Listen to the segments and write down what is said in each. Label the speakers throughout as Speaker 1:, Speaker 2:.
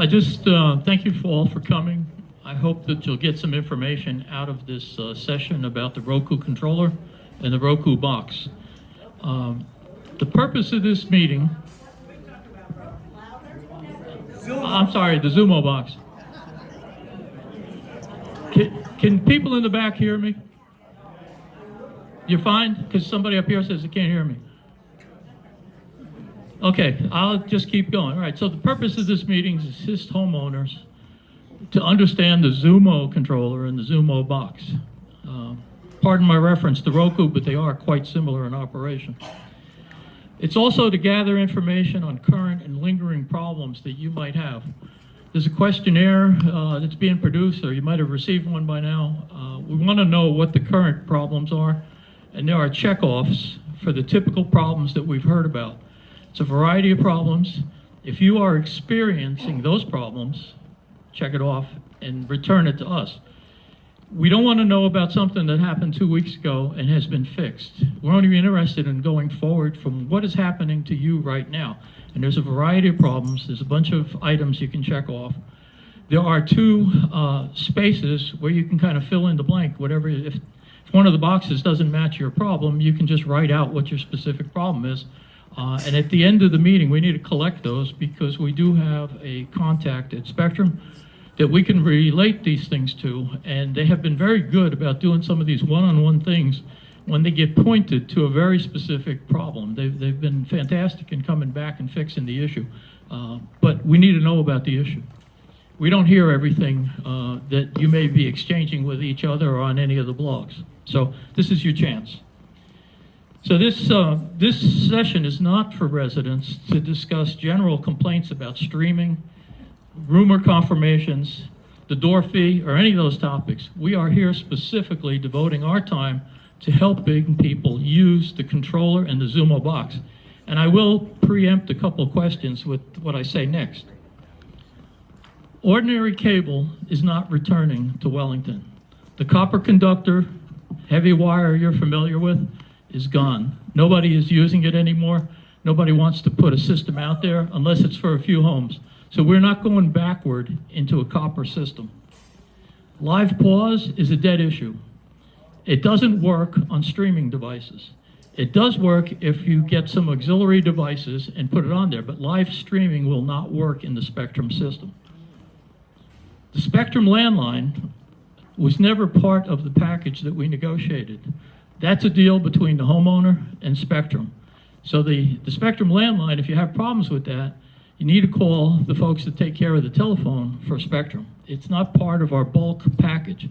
Speaker 1: just thank you all for coming. I hope that you'll get some information out of this session about the Roku controller and the Roku box. The purpose of this meeting, I'm sorry, the Xumo box. Can people in the back hear me? You're fine? Because somebody up here says they can't hear me. Okay, I'll just keep going. All right, so the purpose of this meeting is to assist homeowners to understand the Xumo controller and the Xumo box. Pardon my reference to Roku, but they are quite similar in operation. It's also to gather information on current and lingering problems that you might have. There's a questionnaire that's being produced, or you might have received one by now. We want to know what the current problems are, and there are checkoffs for the typical problems that we've heard about. It's a variety of problems. If you are experiencing those problems, check it off and return it to us. We don't want to know about something that happened 2 weeks ago and has been fixed. We're only interested in going forward from what is happening to you right now. And there's a variety of problems. There's a bunch of items you can check off. There are two spaces where you can kind of fill in the blank. Whatever, if one of the boxes doesn't match your problem, you can just write out what your specific problem is. And at the end of the meeting, we need to collect those because we do have a contact at Spectrum that we can relate these things to, and they have been very good about doing some of these one-on-one things when they get pointed to a very specific problem. They've been fantastic in coming back and fixing the issue, but we need to know about the issue. We don't hear everything that you may be exchanging with each other or on any of the blogs. So this is your chance. So this session is not for residents to discuss general complaints about streaming, rumor confirmations, the door fee, or any of those topics. We are here specifically devoting our time to helping people use the controller and the Xumo box. And I will preempt a couple of questions with what I say next. Ordinary cable is not returning to Welllington. The copper conductor, heavy wire you're familiar with, is gone. Nobody is using it anymore. Nobody wants to put a system out there unless it's for a few homes. So we're not going backward into a copper system. Live pause is a dead issue. It doesn't work on streaming devices. It does work if you get some auxiliary devices and put it on there, but live streaming will not work in the Spectrum system. The Spectrum landline was never part of the package that we negotiated. That's a deal between the homeowner and Spectrum. So the Spectrum landline, if you have problems with that, you need to call the folks that take care of the telephone for Spectrum. It's not part of our bulk package.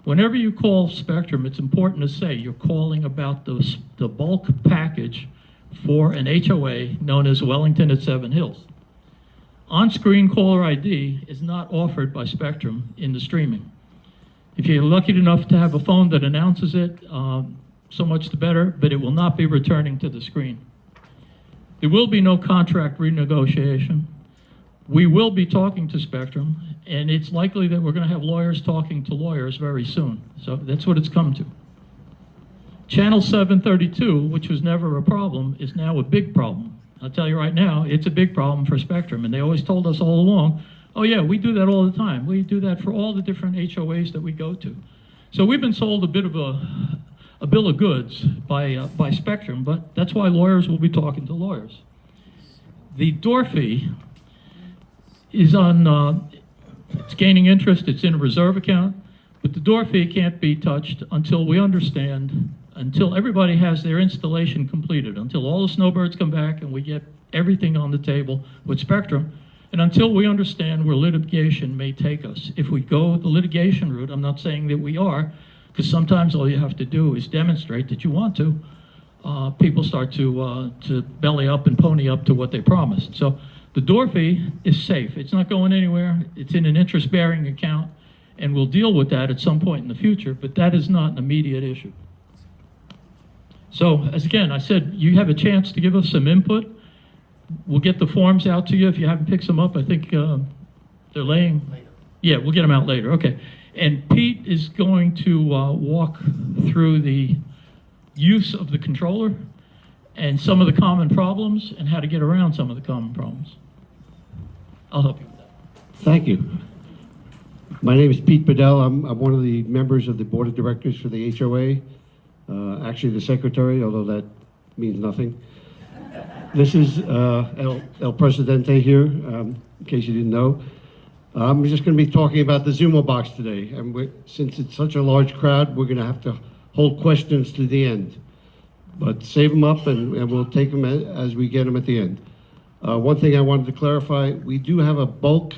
Speaker 1: Whenever you call Spectrum, it's important to say you're calling about the bulk package for an HOA known as Wellington at 7 Hills. On-screen caller ID is not offered by Spectrum in the streaming. If you're lucky enough to have a phone that announces it, so much the better, but it will not be returning to the screen. There will be no contract renegotiation. We will be talking to Spectrum, and it's likely that we're going to have lawyers talking to lawyers very soon. So that's what it's come to. Channel 732, which was never a problem, is now a big problem. I'll tell you right now, it's a big problem for Spectrum, and they always told us all along, oh yeah, we do that all the time. We do that for all the different HOAs that we go to. So we've been sold a bit of a bill of goods by Spectrum, but that's why lawyers will be talking to lawyers. The door fee is on, it's gaining interest, it's in a reserve account, but the door fee can't be touched until we understand, until everybody has their installation completed, until all the snowbirds come back and we get everything on the table with Spectrum, and until we understand where litigation may take us. If we go the litigation route, I'm not saying that we are, because sometimes all you have to do is demonstrate that you want to. People start to belly up and pony up to what they promised. So the door fee is safe. It's not going anywhere. It's in an interest-bearing account, and we'll deal with that at some point in the future, but that is not an immediate issue. So, as again, I said, you have a chance to give us some input. We'll get the forms out to you. If you haven't picked them up, I think they're laying. Later. Yeah, we'll get them out later. Okay. And Pete is going to walk through the use of the controller and some of the common problems and how to get around some of the common problems. I'll help you with that.
Speaker 2: Thank you. My name is Pete Bedell. I'm one of the members of the board of directors for the HOA. Actually, the secretary, although that means nothing. This is El Presidente here, in case you didn't know. I'm just going to be talking about the Xumo box today. And since it's such a large crowd, we're going to have to hold questions to the end. But save them up and we'll take them as we get them at the end. One thing I wanted to clarify, we do have a bulk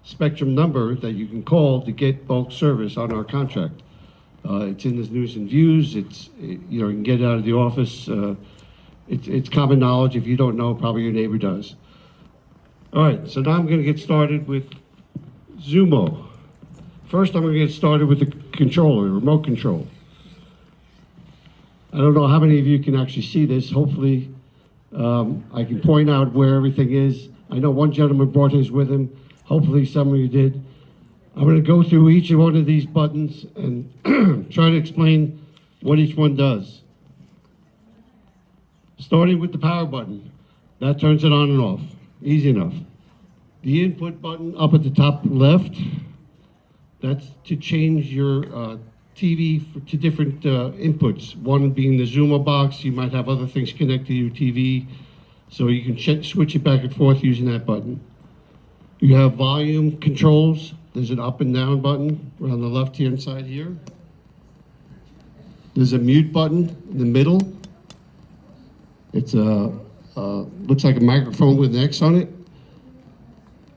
Speaker 2: spectrum number that you can call to get bulk service on our contract. It's in the news and views. You know, you can get it out of the office. It's common knowledge. If you don't know, probably your neighbor does. All right, so now I'm going to get started with Xumo. First, I'm going to get started with the controller, remote control. I don't know how many of you can actually see this. Hopefully, I can point out where everything is. I know one gentleman brought his with him. Hopefully some of you did. I'm going to go through each one of these buttons and try to explain what each one does. Starting with the power button. That turns it on and off. Easy enough. The input button up at the top left, that's to change your TV to different inputs. One being the Xumo box. You might have other things connected to your TV, so you can switch it back and forth using that button. You have volume controls. There's an up and down button on the left-hand side here. There's a mute button in the middle. It's looks like a microphone with an X on it.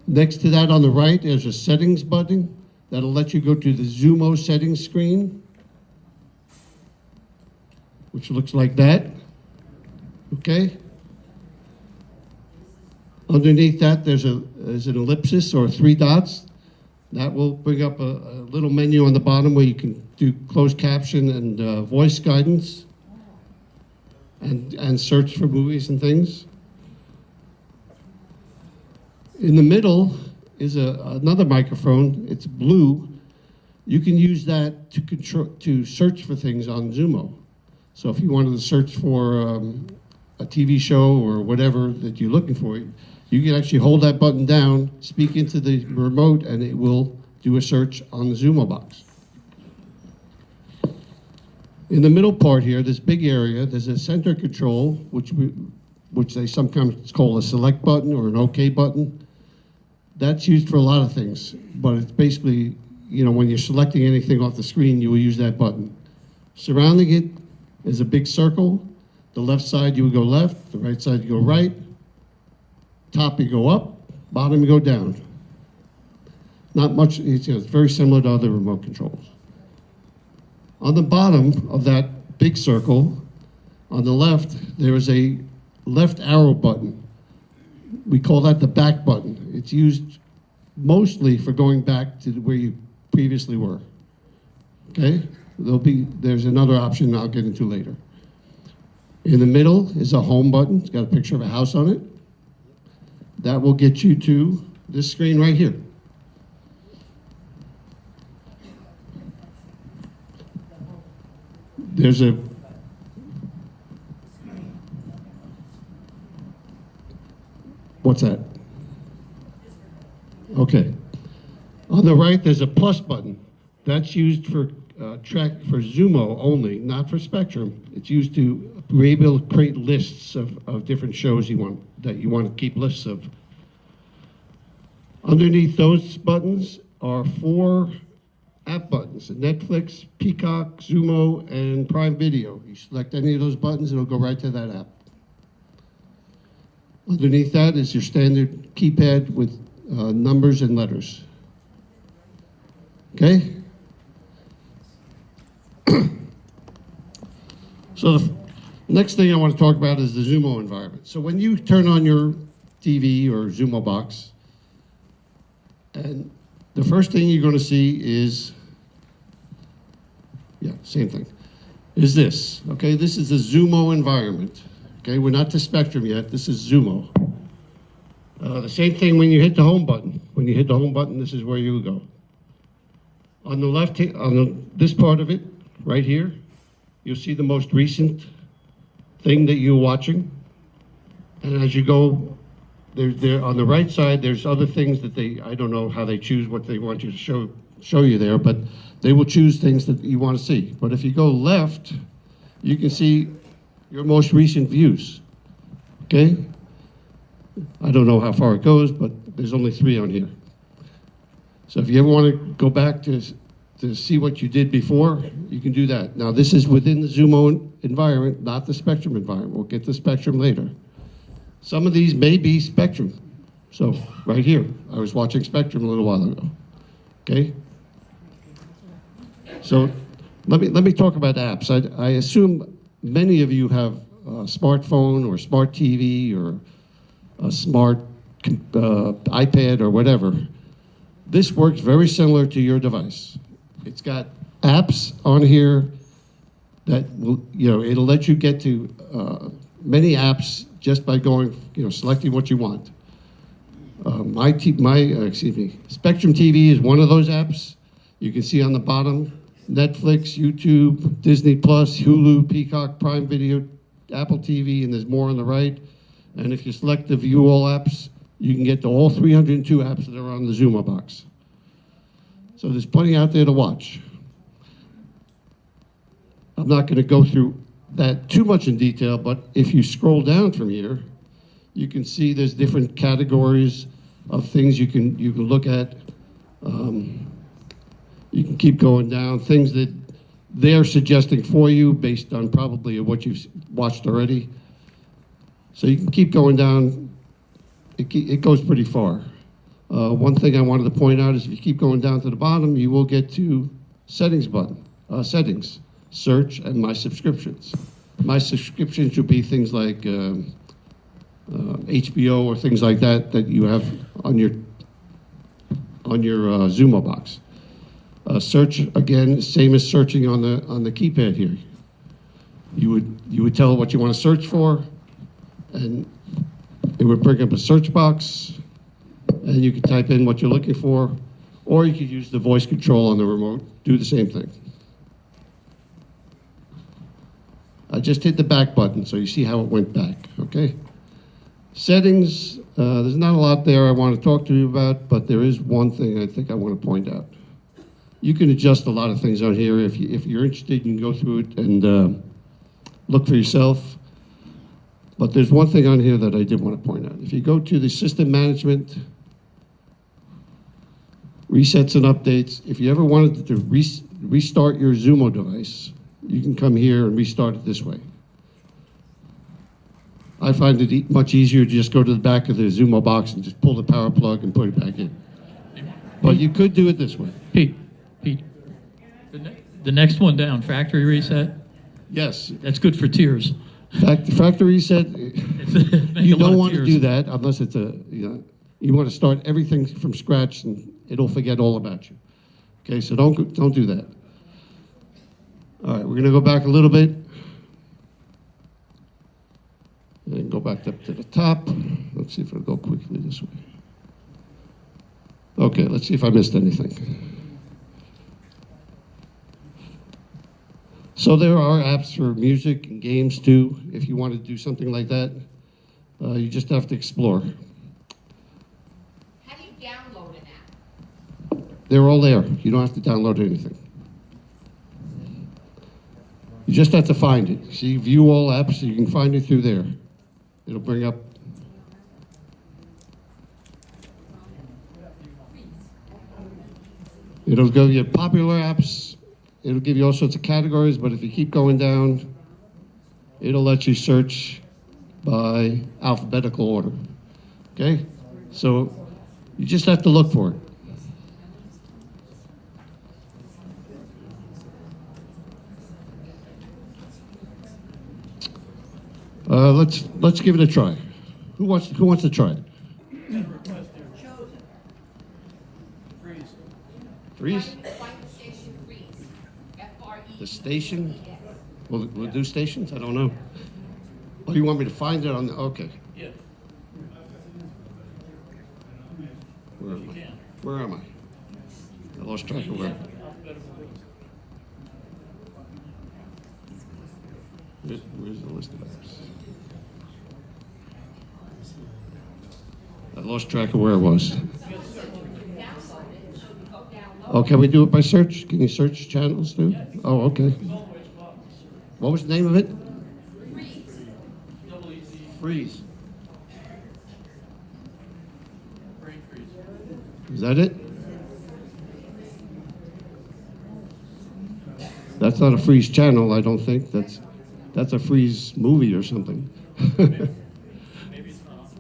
Speaker 2: Next to that on the right, there's a settings button that'll let you go to the Xumo settings screen, which looks like that. Okay. Underneath that, there's an ellipsis or 3 dots. That will bring up a little menu on the bottom where you can do closed caption and voice guidance and search for movies and things. In the middle is another microphone. It's blue. You can use that to search for things on Xumo. So if you wanted to search for a TV show or whatever that you're looking for, you can actually hold that button down, speak into the remote, and it will do a search on the Xumo box. In the middle part here, this big area, there's a center control, which they sometimes call a select button or an OK button. That's used for a lot of things, but it's basically, you know, when you're selecting anything off the screen, you will use that button. Surrounding it is a big circle. The left side, you would go left. The right side, you go right. Top, you go up. Bottom, you go down. Not much, it's very similar to other remote controls. On the bottom of that big circle, on the left, there is a left arrow button. We call that the back button. It's used mostly for going back to where you previously were. Okay? There's another option I'll get into later. In the middle is a home button. It's got a picture of a house on it. That will get you to this screen right here. There's a what's that? Okay. On the right, there's a plus button. That's used for for Xumo only, not for Spectrum. It's used to be able to create lists of different shows that you want to keep lists of. Underneath those buttons are 4 app buttons: Netflix, Peacock, Xumo, and Prime Video. You select any of those buttons, it'll go right to that app. Underneath that is your standard keypad with numbers and letters. Okay? So the next thing I want to talk about is the Xumo environment. So when you turn on your TV or Xumo box, and the first thing you're going to see is, same thing, is this. Okay, this is the Xumo environment. Okay, we're not to Spectrum yet. This is Xumo. The same thing when you hit the home button. When you hit the home button, this is where you go. On the left, this part of it, right here, you'll see the most recent thing that you're watching. And as you go there on the right side, there's other things that I don't know how they choose what they want you to show you there, but they will choose things that you want to see. But if you go left, you can see your most recent views, okay? I don't know how far it goes, but there's only 3 on here. So if you ever want to go back to see what you did before, you can do that. Now, this is within the Xumo environment, not the Spectrum environment. We'll get to Spectrum later. Some of these may be Spectrum. So right here, I was watching Spectrum a little while ago, okay? So let me talk about apps. I assume many of you have a smartphone or smart TV or a smart iPad or whatever. This works very similar to your device. It's got apps on here that will, it'll let you get to many apps just by going, selecting what you want. Spectrum TV is one of those apps. You can see on the bottom, Netflix, YouTube, Disney Plus, Hulu, Peacock, Prime Video, Apple TV, and there's more on the right. And if you select the View All apps, you can get to all 302 apps that are on the Xumo box. So there's plenty out there to watch. I'm not going to go through that too much in detail, but if you scroll down from here, you can see there's different categories of things you can look at. You can keep going down, things that they're suggesting for you based on probably what you've watched already. So you can keep going down. It goes pretty far. One thing I wanted to point out is if you keep going down to the bottom, you will get to settings button, settings, search, and my subscriptions. My subscriptions would be things like HBO or things like that you have on your Xumo box. Search, again, same as searching on the keypad here. You would tell it what you want to search for, and it would bring up a search box, and you could type in what you're looking for, or you could use the voice control on the remote, do the same thing. I just hit the back button, so you see how it went back, okay? Settings, there's not a lot there I want to talk to you about, but there is one thing I think I want to point out. You can adjust a lot of things on here. If you're interested, you can go through it and look for yourself. But there's one thing on here that I did want to point out. If you go to the system management, resets and updates, if you ever wanted to restart your Xumo device, you can come here and restart it this way. I find it much easier to just go to the back of the Xumo box and just pull the power plug and put it back in. But you could do it this way.
Speaker 1: Pete, the next one down, factory reset,
Speaker 2: Yes.
Speaker 1: that's good for tears.
Speaker 2: Factory reset, you don't want to do
Speaker 1: that.
Speaker 2: that unless it's you want to start everything from scratch and it'll forget all about you. Okay, so don't do that. All right, we're going to go back a little bit. And go back up to the top. Let's see if it'll go quickly this way. Okay, let's see if I missed anything. So there are apps for music and games too. If you want to do something like that, you just have to explore.
Speaker 3: How do you download an app?
Speaker 2: They're all there. You don't have to download anything. You just have to find it. See, view all apps, you can find it through there. It'll bring up. It'll give you popular apps. It'll give you all sorts of categories, but if you keep going down, it'll let you search by alphabetical order. Okay? So you just have to look for it. Let's give it a try. Who wants to try it? Freeze?
Speaker 3: Find the station freeze. F-R-E.
Speaker 2: The station? We'll do stations? I don't know. Oh, you want me to find it on the, okay.
Speaker 1: Yeah.
Speaker 2: Where am I? I lost track of where. Where's the list of apps? lost track of where it was.
Speaker 3: Download it, so you go download.
Speaker 2: Oh, can we do it by search? Can you search channels too? Oh, okay. What was the name of it?
Speaker 3: Freeze.
Speaker 2: Freeze. Is that it? That's not a freeze channel, I don't think. That's a freeze movie or something.
Speaker 1: Maybe it's not.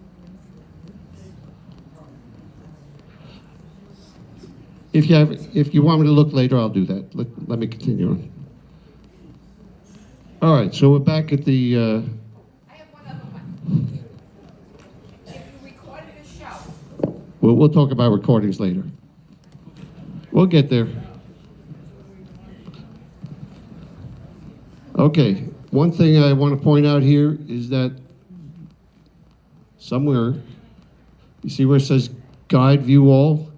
Speaker 2: If you want me to look later, I'll do that. Let me continue on. All right, so we're back at the,
Speaker 3: I have one other one. If you recorded a show,
Speaker 2: we'll talk about recordings later. We'll get there. Okay, one thing I want to point out here is that somewhere, you see where it says guide view all?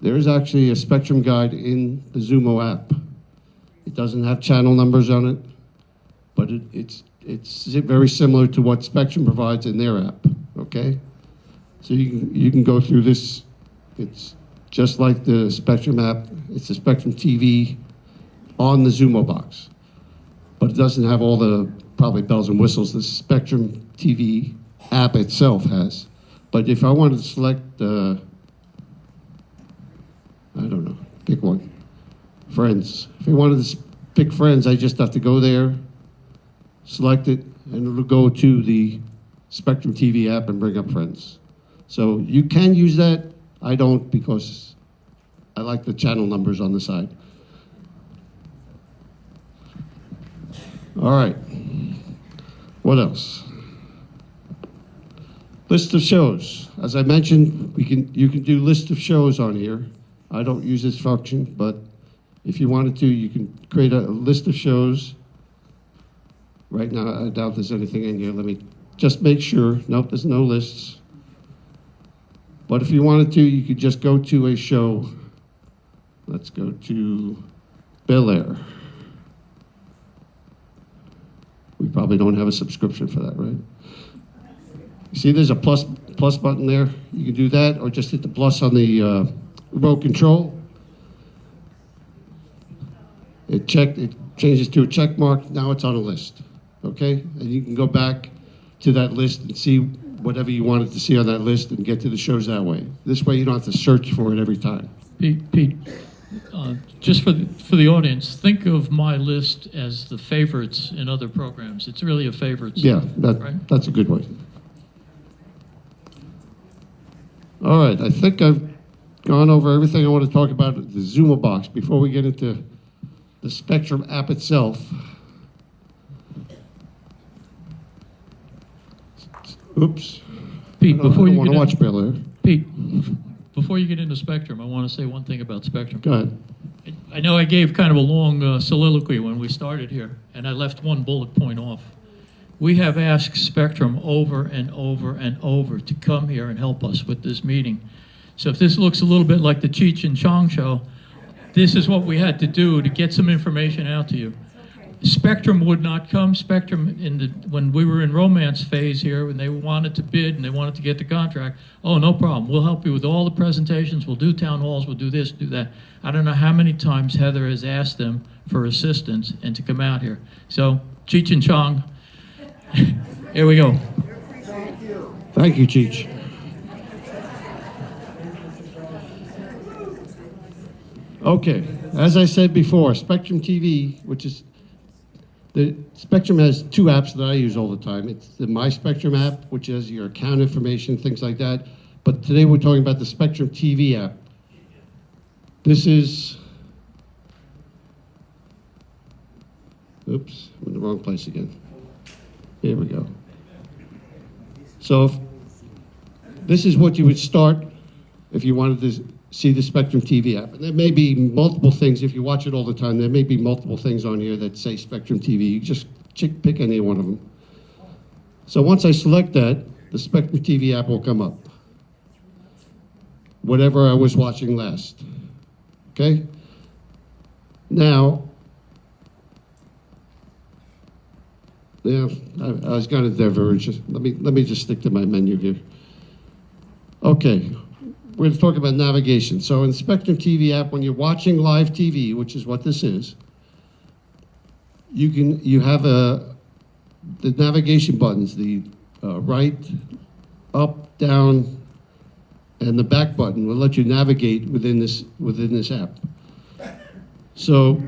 Speaker 2: There is actually a Spectrum guide in the Xumo app. It doesn't have channel numbers on it, but it's very similar to what Spectrum provides in their app, okay? So you can go through this. It's just like the Spectrum app. It's the Spectrum TV on the Xumo box. But it doesn't have all the probably bells and whistles the Spectrum TV app itself has. But if I wanted to select, I don't know, pick one. Friends. If I wanted to pick Friends, I just have to go there, select it, and it'll go to the Spectrum TV app and bring up Friends. So you can use that. I don't, because I like the channel numbers on the side. All right. What else? List of shows. As I mentioned, you can do list of shows on here. I don't use this function, but if you wanted to, you can create a list of shows. Right now, I doubt there's anything in here. Let me just make sure. Nope, there's no lists. But if you wanted to, you could just go to a show. Let's go to Bel Air. We probably don't have a subscription for that, right? You see there's a plus button there? You can do that, or just hit the plus on the remote control. It changes to a check mark. Now it's on a list, okay? And you can go back to that list and see whatever you wanted to see on that list and get to the shows that way. This way you don't have to search for it every time.
Speaker 1: Pete, just for the audience, think of my list as the favorites in other programs. It's really a favorites.
Speaker 2: Yeah,
Speaker 1: right?
Speaker 2: That's a good way. All right, I think I've gone over everything I want to talk about at the Xumo box. Before we get into the Spectrum app itself. Oops.
Speaker 1: Pete, before you
Speaker 2: want to
Speaker 1: get
Speaker 2: watch Bel Air.
Speaker 1: Pete, before you get into Spectrum, I want to say one thing about Spectrum.
Speaker 2: Go ahead.
Speaker 1: I know I gave kind of a long soliloquy when we started here, and I left one bullet point off. We have asked Spectrum over and over and over to come here and help us with this meeting. So if this looks a little bit like the Cheech and Chong show, this is what we had to do to get some information out to you. Spectrum would not come. Spectrum, when we were in romance phase here, when they wanted to bid and they wanted to get the contract, oh, no problem. We'll help you with all the presentations. We'll do town halls. We'll do this, do that. I don't know how many times Heather has asked them for assistance and to come out here. So, Cheech and Chong, here we go.
Speaker 2: Thank you, Cheech. Okay, as I said before, Spectrum TV, which is the Spectrum has two apps that I use all the time. It's the My Spectrum app, which has your account information, things like that. But today we're talking about the Spectrum TV app. This is, oops, I'm in the wrong place again. Here we go. So this is what you would start if you wanted to see the Spectrum TV app. And there may be multiple things, if you watch it all the time, there may be multiple things on here that say Spectrum TV. You just pick any one of them. So once I select that, the Spectrum TV app will come up. Whatever I was watching last. Okay? Now, yeah, I was kind of divergent. Let me just stick to my menu here. Okay, we're going to talk about navigation. So in Spectrum TV app, when you're watching live TV, which is what this is, you have the navigation buttons, the right, up, down, and the back button will let you navigate within this app. So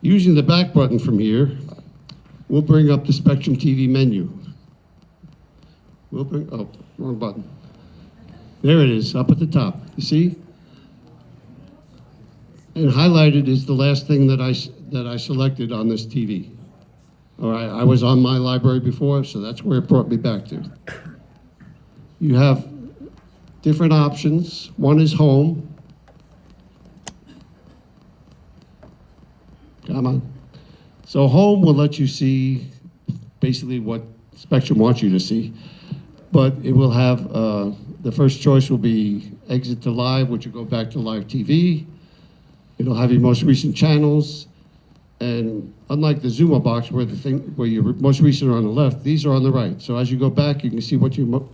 Speaker 2: using the back button from here, we'll bring up the Spectrum TV menu. Oh, wrong button. There it is, up at the top. You see? And highlighted is the last thing that I selected on this TV. All right, I was on my library before, so that's where it brought me back to. You have different options. One is home. Come on. So home will let you see basically what Spectrum wants you to see, but it will have, the first choice will be exit to live, which will go back to live TV. It'll have your most recent channels, and unlike the Xumo box where your most recent are on the left, these are on the right. So as you go back, you can see what you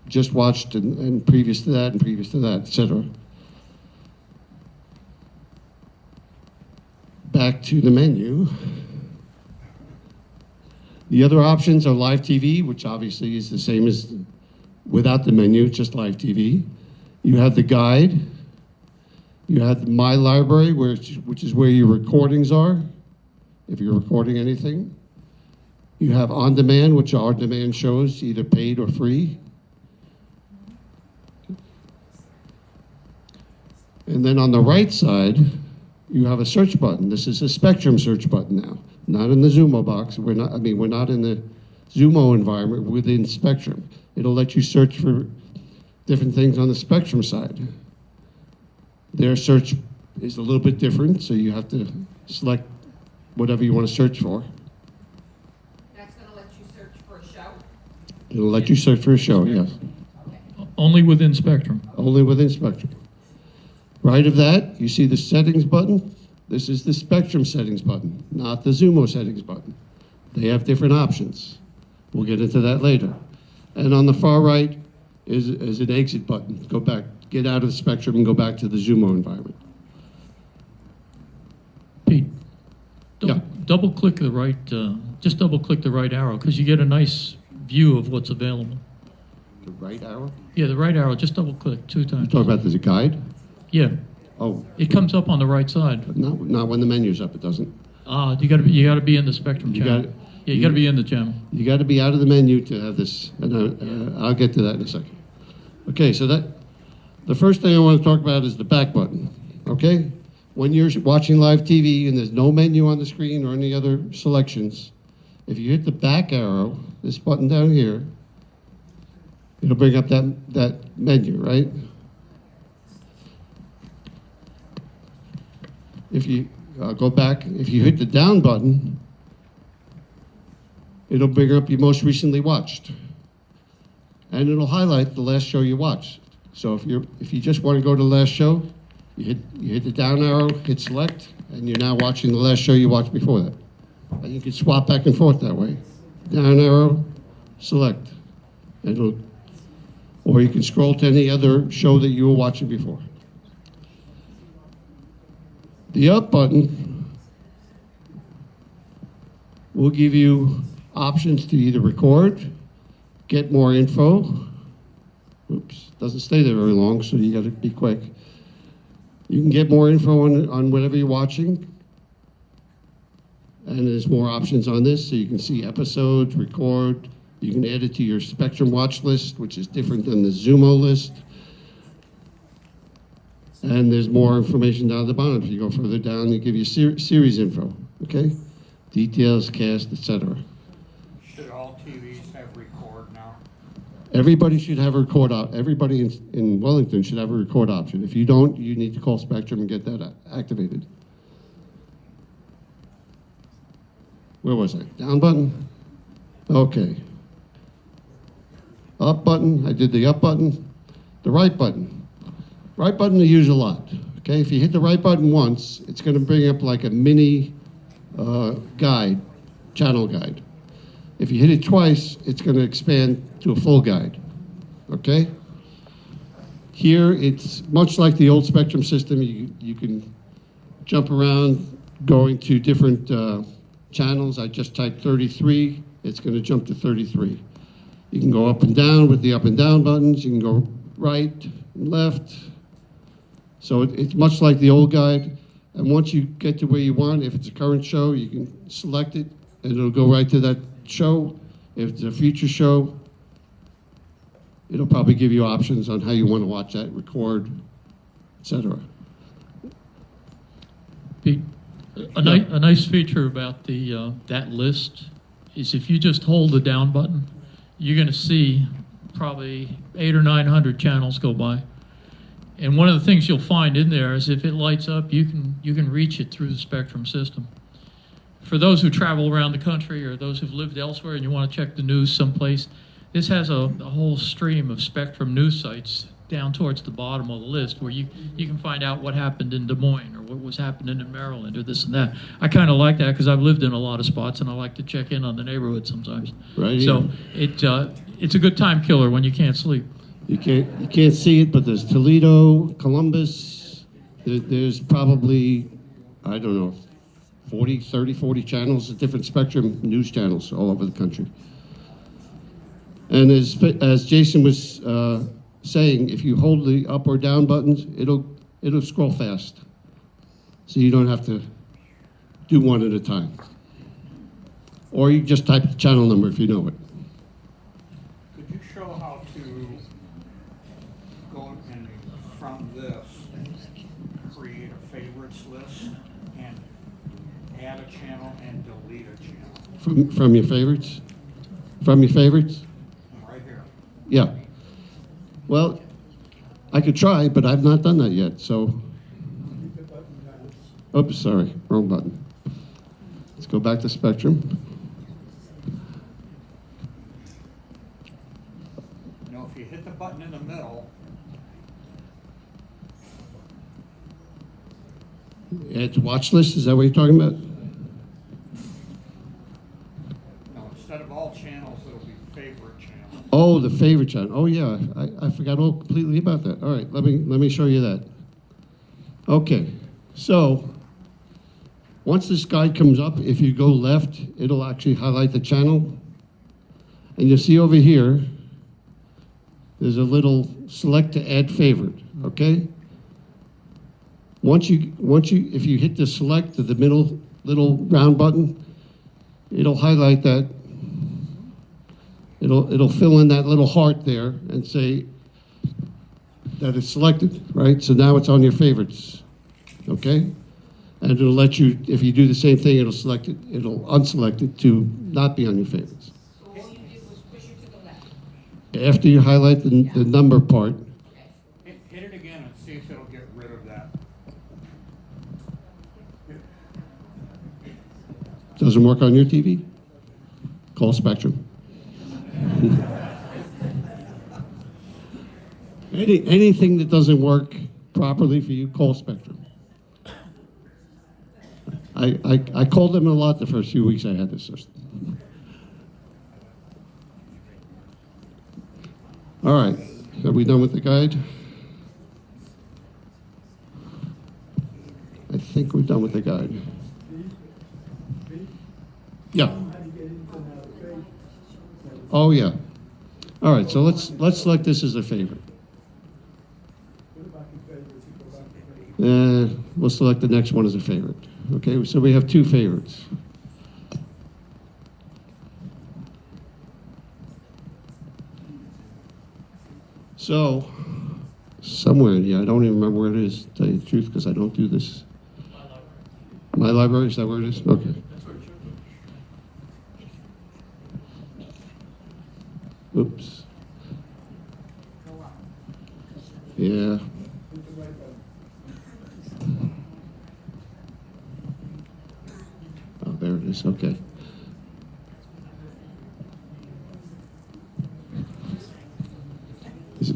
Speaker 2: just watched and previous to that and previous to that, etc. Back to the menu. The other options are live TV, which obviously is the same as without the menu, just live TV. You have the guide. You have my library, which is where your recordings are, if you're recording anything. You have on demand, which are on-demand shows, either paid or free. And then on the right side, you have a search button. This is a Spectrum search button now, not in the Xumo box. We're not in the Xumo environment, within Spectrum. It'll let you search for different things on the Spectrum side. Their search is a little bit different, so you have to select whatever you want to search for.
Speaker 3: That's gonna let you search for a show?
Speaker 2: It'll let you search for a show, yes.
Speaker 3: Okay.
Speaker 1: Only within Spectrum.
Speaker 2: Only within Spectrum. Right of that, you see the settings button. This is the Spectrum settings button, not the Xumo settings button. They have different options. We'll get into that later. And on the far right is an exit button. Go back, get out of the Spectrum and go back to the Xumo environment.
Speaker 1: Pete,
Speaker 2: Yeah.
Speaker 1: double click the right, just double click the right arrow, because you get a nice view of what's available.
Speaker 2: The right arrow?
Speaker 1: Yeah, the right arrow, just double click 2 times.
Speaker 2: Talk about there's a guide?
Speaker 1: Yeah,
Speaker 2: Oh,
Speaker 1: it comes up on the right side.
Speaker 2: but not when the menu's up, it doesn't.
Speaker 1: You gotta be in the Spectrum
Speaker 2: You
Speaker 1: channel.
Speaker 2: got it.
Speaker 1: Yeah, you gotta be in the channel.
Speaker 2: You got to be out of the menu to have this, and I'll get to that in a second. Okay, so the first thing I want to talk about is the back button, okay? When you're watching live TV and there's no menu on the screen or any other selections, if you hit the back arrow, this button down here, it'll bring up that menu, right? If you go back, if you hit the down button, it'll bring up your most recently watched. And it'll highlight the last show you watched. So if you just want to go to the last show, you hit the down arrow, hit select, and you're now watching the last show you watched before that. And you can swap back and forth that way. Down arrow, select. Or you can scroll to any other show that you were watching before. The up button will give you options to either record, get more info. Oops, doesn't stay there very long, so you got to be quick. You can get more info on whatever you're watching. And there's more options on this, so you can see episodes, record. You can add it to your Spectrum watch list, which is different than the Xumo list. And there's more information down at the bottom. If you go further down, they give you series info, okay? Details, cast, etc.
Speaker 4: Should all TVs have record now?
Speaker 2: Everybody should have a record everybody in Wellington should have a record option. If you don't, you need to call Spectrum and get that activated. Where was I? Down button? Okay. Up button, I did the up button. The right button. Right button I use a lot, okay? If you hit the right button once, it's gonna bring up like a mini guide, channel guide. If you hit it twice, it's gonna expand to a full guide, okay? Here, it's much like the old Spectrum system. You can jump around going to different channels. I just typed 33. It's going to jump to 33. You can go up and down with the up and down buttons. You can go right and left. So it's much like the old guide. And once you get to where you want, if it's a current show, you can select it, and it'll go right to that show. If it's a future show, it'll probably give you options on how you want to watch that, record, etc.
Speaker 1: Pete, a nice feature about the that list is if you just hold the down button, you're going to see probably 800 or 900 channels go by. And one of the things you'll find in there is if it lights up, you can reach it through the Spectrum system. For those who travel around the country or those who've lived elsewhere and you want to check the news someplace, this has a whole stream of Spectrum news sites down towards the bottom of the list where you can find out what happened in Des Moines or what was happening in Maryland or this and that. I kind of like that because I've lived in a lot of spots and I like to check in on the neighborhood sometimes.
Speaker 2: Right.
Speaker 1: So it's a good time killer when you can't sleep.
Speaker 2: You can't see it, but there's Toledo, Columbus. There's probably, I don't know, 40 channels of different Spectrum news channels all over the country. And as Jason was saying, if you hold the up or down buttons, it'll scroll fast. So you don't have to do one at a time. Or you just type the channel number if you know it.
Speaker 4: Could you show how to go in from this, create a favorites list and add a channel and delete a channel?
Speaker 2: From your favorites? From your favorites?
Speaker 4: Right here.
Speaker 2: Yeah. Well, I could try, but I've not done that yet, so. Oops, sorry, wrong button. Let's go back to Spectrum.
Speaker 4: You know, if you hit the button in the middle,
Speaker 2: Add to watch list, is that what you're talking about?
Speaker 4: no, instead of all channels, it'll be favorite channel.
Speaker 2: Oh, the favorite channel. Oh, yeah, I forgot all completely about that. All right, let me show you that. Okay, so once this guide comes up, if you go left, it'll actually highlight the channel. And you'll see over here, there's a little select to add favorite, okay? Once you, if you hit the select to the middle little round button, it'll highlight that. It'll fill in that little heart there and say that it's selected, right? So now it's on your favorites, okay? And it'll let you, if you do the same thing, it'll select it, it'll unselect it to not be on your favorites.
Speaker 3: So all you did was push it to the left.
Speaker 2: After you highlight the number part,
Speaker 4: Hit it again and see if it'll get rid of that.
Speaker 2: doesn't work on your TV? Call Spectrum. Anything that doesn't work properly for you, call Spectrum. I called them a lot the first few weeks I had this system. All right, are we done with the guide? I think we're done with the guide. Yeah. Oh, yeah. All right, so let's select this as a favorite. We'll select the next one as a favorite. Okay, so we have two favorites. So, somewhere in here, I don't even remember where it is, to tell you the truth, because I don't do this. My library, is that where it is? Okay. Oops. Yeah. Oh, there it is, okay. It's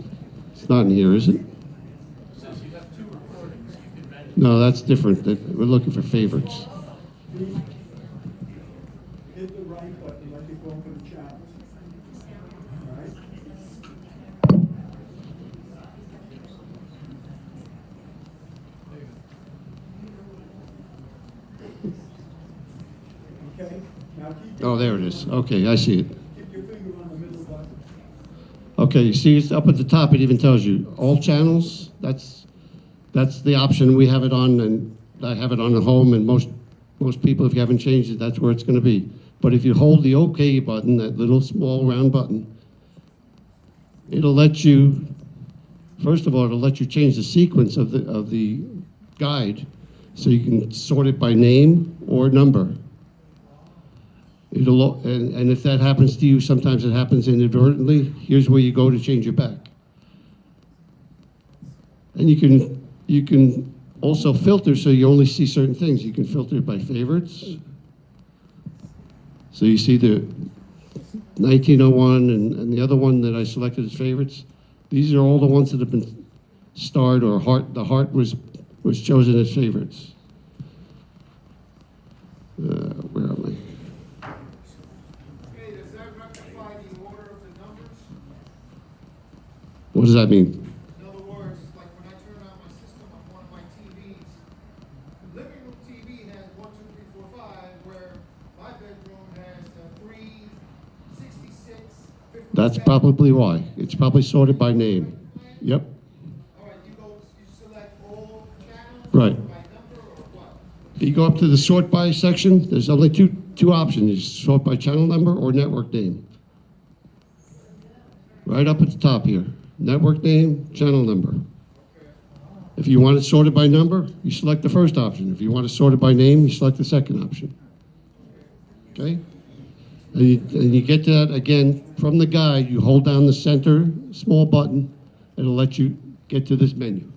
Speaker 2: not in here, is it? No, that's different. We're looking for favorites.
Speaker 5: Hit the right button, like you're going for the channels. All right? Okay? Now keep
Speaker 2: Oh, there it is. Okay, I see it.
Speaker 5: keep your finger on the middle button.
Speaker 2: Okay, you see it's up at the top, it even tells you, all channels, that's the option we have it on, and I have it on the home, and most people, if you haven't changed it, that's where it's gonna be. But if you hold the OK button, that little small round button, it'll let you, first of all, it'll let you change the sequence of the guide, so you can sort it by name or number. And if that happens to you, sometimes it happens inadvertently, here's where you go to change it back. And you can also filter so you only see certain things. You can filter by favorites. So you see the 1901 and the other one that I selected as favorites. These are all the ones that have been starred or heart. The heart was chosen as favorites. Where am I?
Speaker 6: Okay, does that rectify the order of the numbers?
Speaker 2: What does that mean?
Speaker 6: In other words, like when I turn on my system on one of my TVs, the living room TV has 1, 2, 3, 4, 5, where my bedroom has 3, 66, 57.
Speaker 2: That's probably why. It's probably sorted by name. Yep.
Speaker 6: All right, you select all channels?
Speaker 2: Right.
Speaker 6: By number or what?
Speaker 2: If you go up to the sort by section, there's only two options. You sort by channel number or network name. Right up at the top here. Network name, channel number. If you want it sorted by number, you select the first option. If you want it sorted by name, you select the second option. Okay? And you get to that, again, from the guide, you hold down the center small button, it'll let you get to this menu.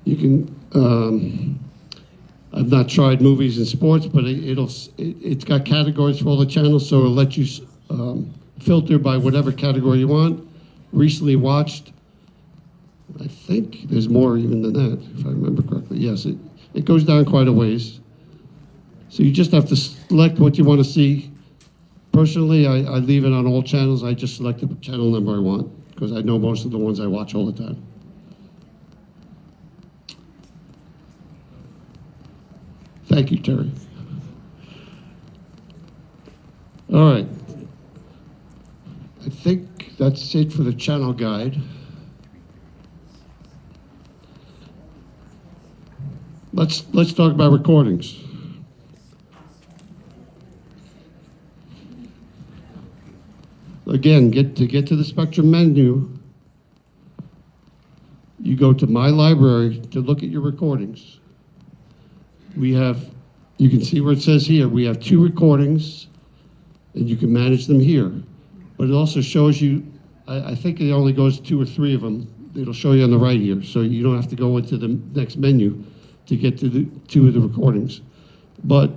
Speaker 2: You can, I've not tried movies and sports, but it's got categories for all the channels, so it'll let you filter by whatever category you want. Recently watched, I think there's more even than that, if I remember correctly. Yes, it goes down quite a ways. So you just have to select what you want to see. Personally, I leave it on all channels. I just select the channel number I want, because I know most of the ones I watch all the time. Thank you, Terry. All right. I think that's it for the channel guide. Let's talk about recordings. Again, to get to the Spectrum menu, you go to My Library to look at your recordings. We have, you can see where it says here, we have 2 recordings, and you can manage them here. But it also shows you, I think it only goes 2 or 3 of them. It'll show you on the right here, so you don't have to go into the next menu to get to the 2 of the recordings. But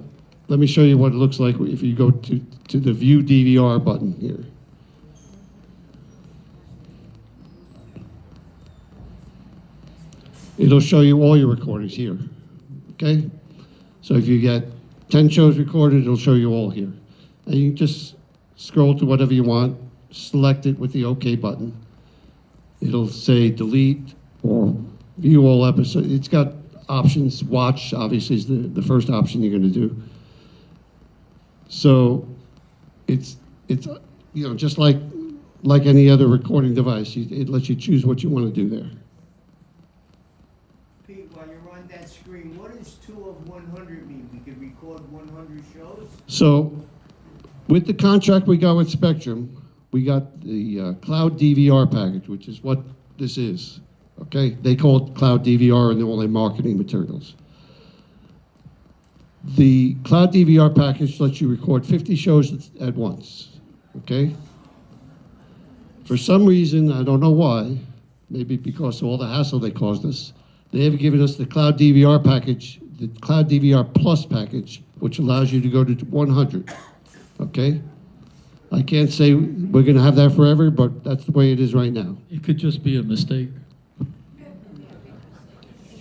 Speaker 2: let me show you what it looks like if you go to the View DVR button here. It'll show you all your recordings here, okay? So if you get 10 shows recorded, it'll show you all here. And you just scroll to whatever you want, select it with the OK button. It'll say delete or view all episodes. It's got options. Watch, obviously, is the first option you're going to do. So it's you know, just like any other recording device, it lets you choose what you want to do there.
Speaker 7: Pete, while you're on that screen, what does 2 of 100 mean? We could record 100 shows?
Speaker 2: So with the contract we got with Spectrum, we got the Cloud DVR package, which is what this is, okay? They call it Cloud DVR in all their marketing materials. The Cloud DVR package lets you record 50 shows at once, okay? For some reason, I don't know why, maybe because of all the hassle they caused us, they have given us the Cloud DVR package, the Cloud DVR Plus package, which allows you to go to 100, okay? I can't say we're going to have that forever, but that's the way it is right now.
Speaker 1: It could just be a mistake.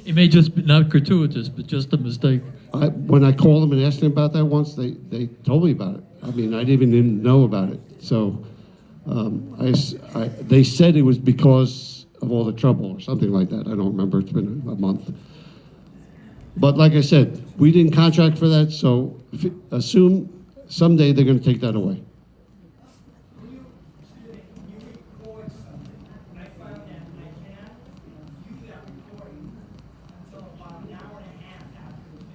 Speaker 1: It may just be not gratuitous, but just a mistake.
Speaker 2: When I called them and asked them about that once, they told me about it. I mean, I didn't even know about it. So they said it was because of all the trouble or something like that. I don't remember. It's been a month. But like I said, we didn't contract for that, so assume someday they're gonna take that away.
Speaker 7: You record something. When I found that I cannot view that recording until about an hour and a half after it's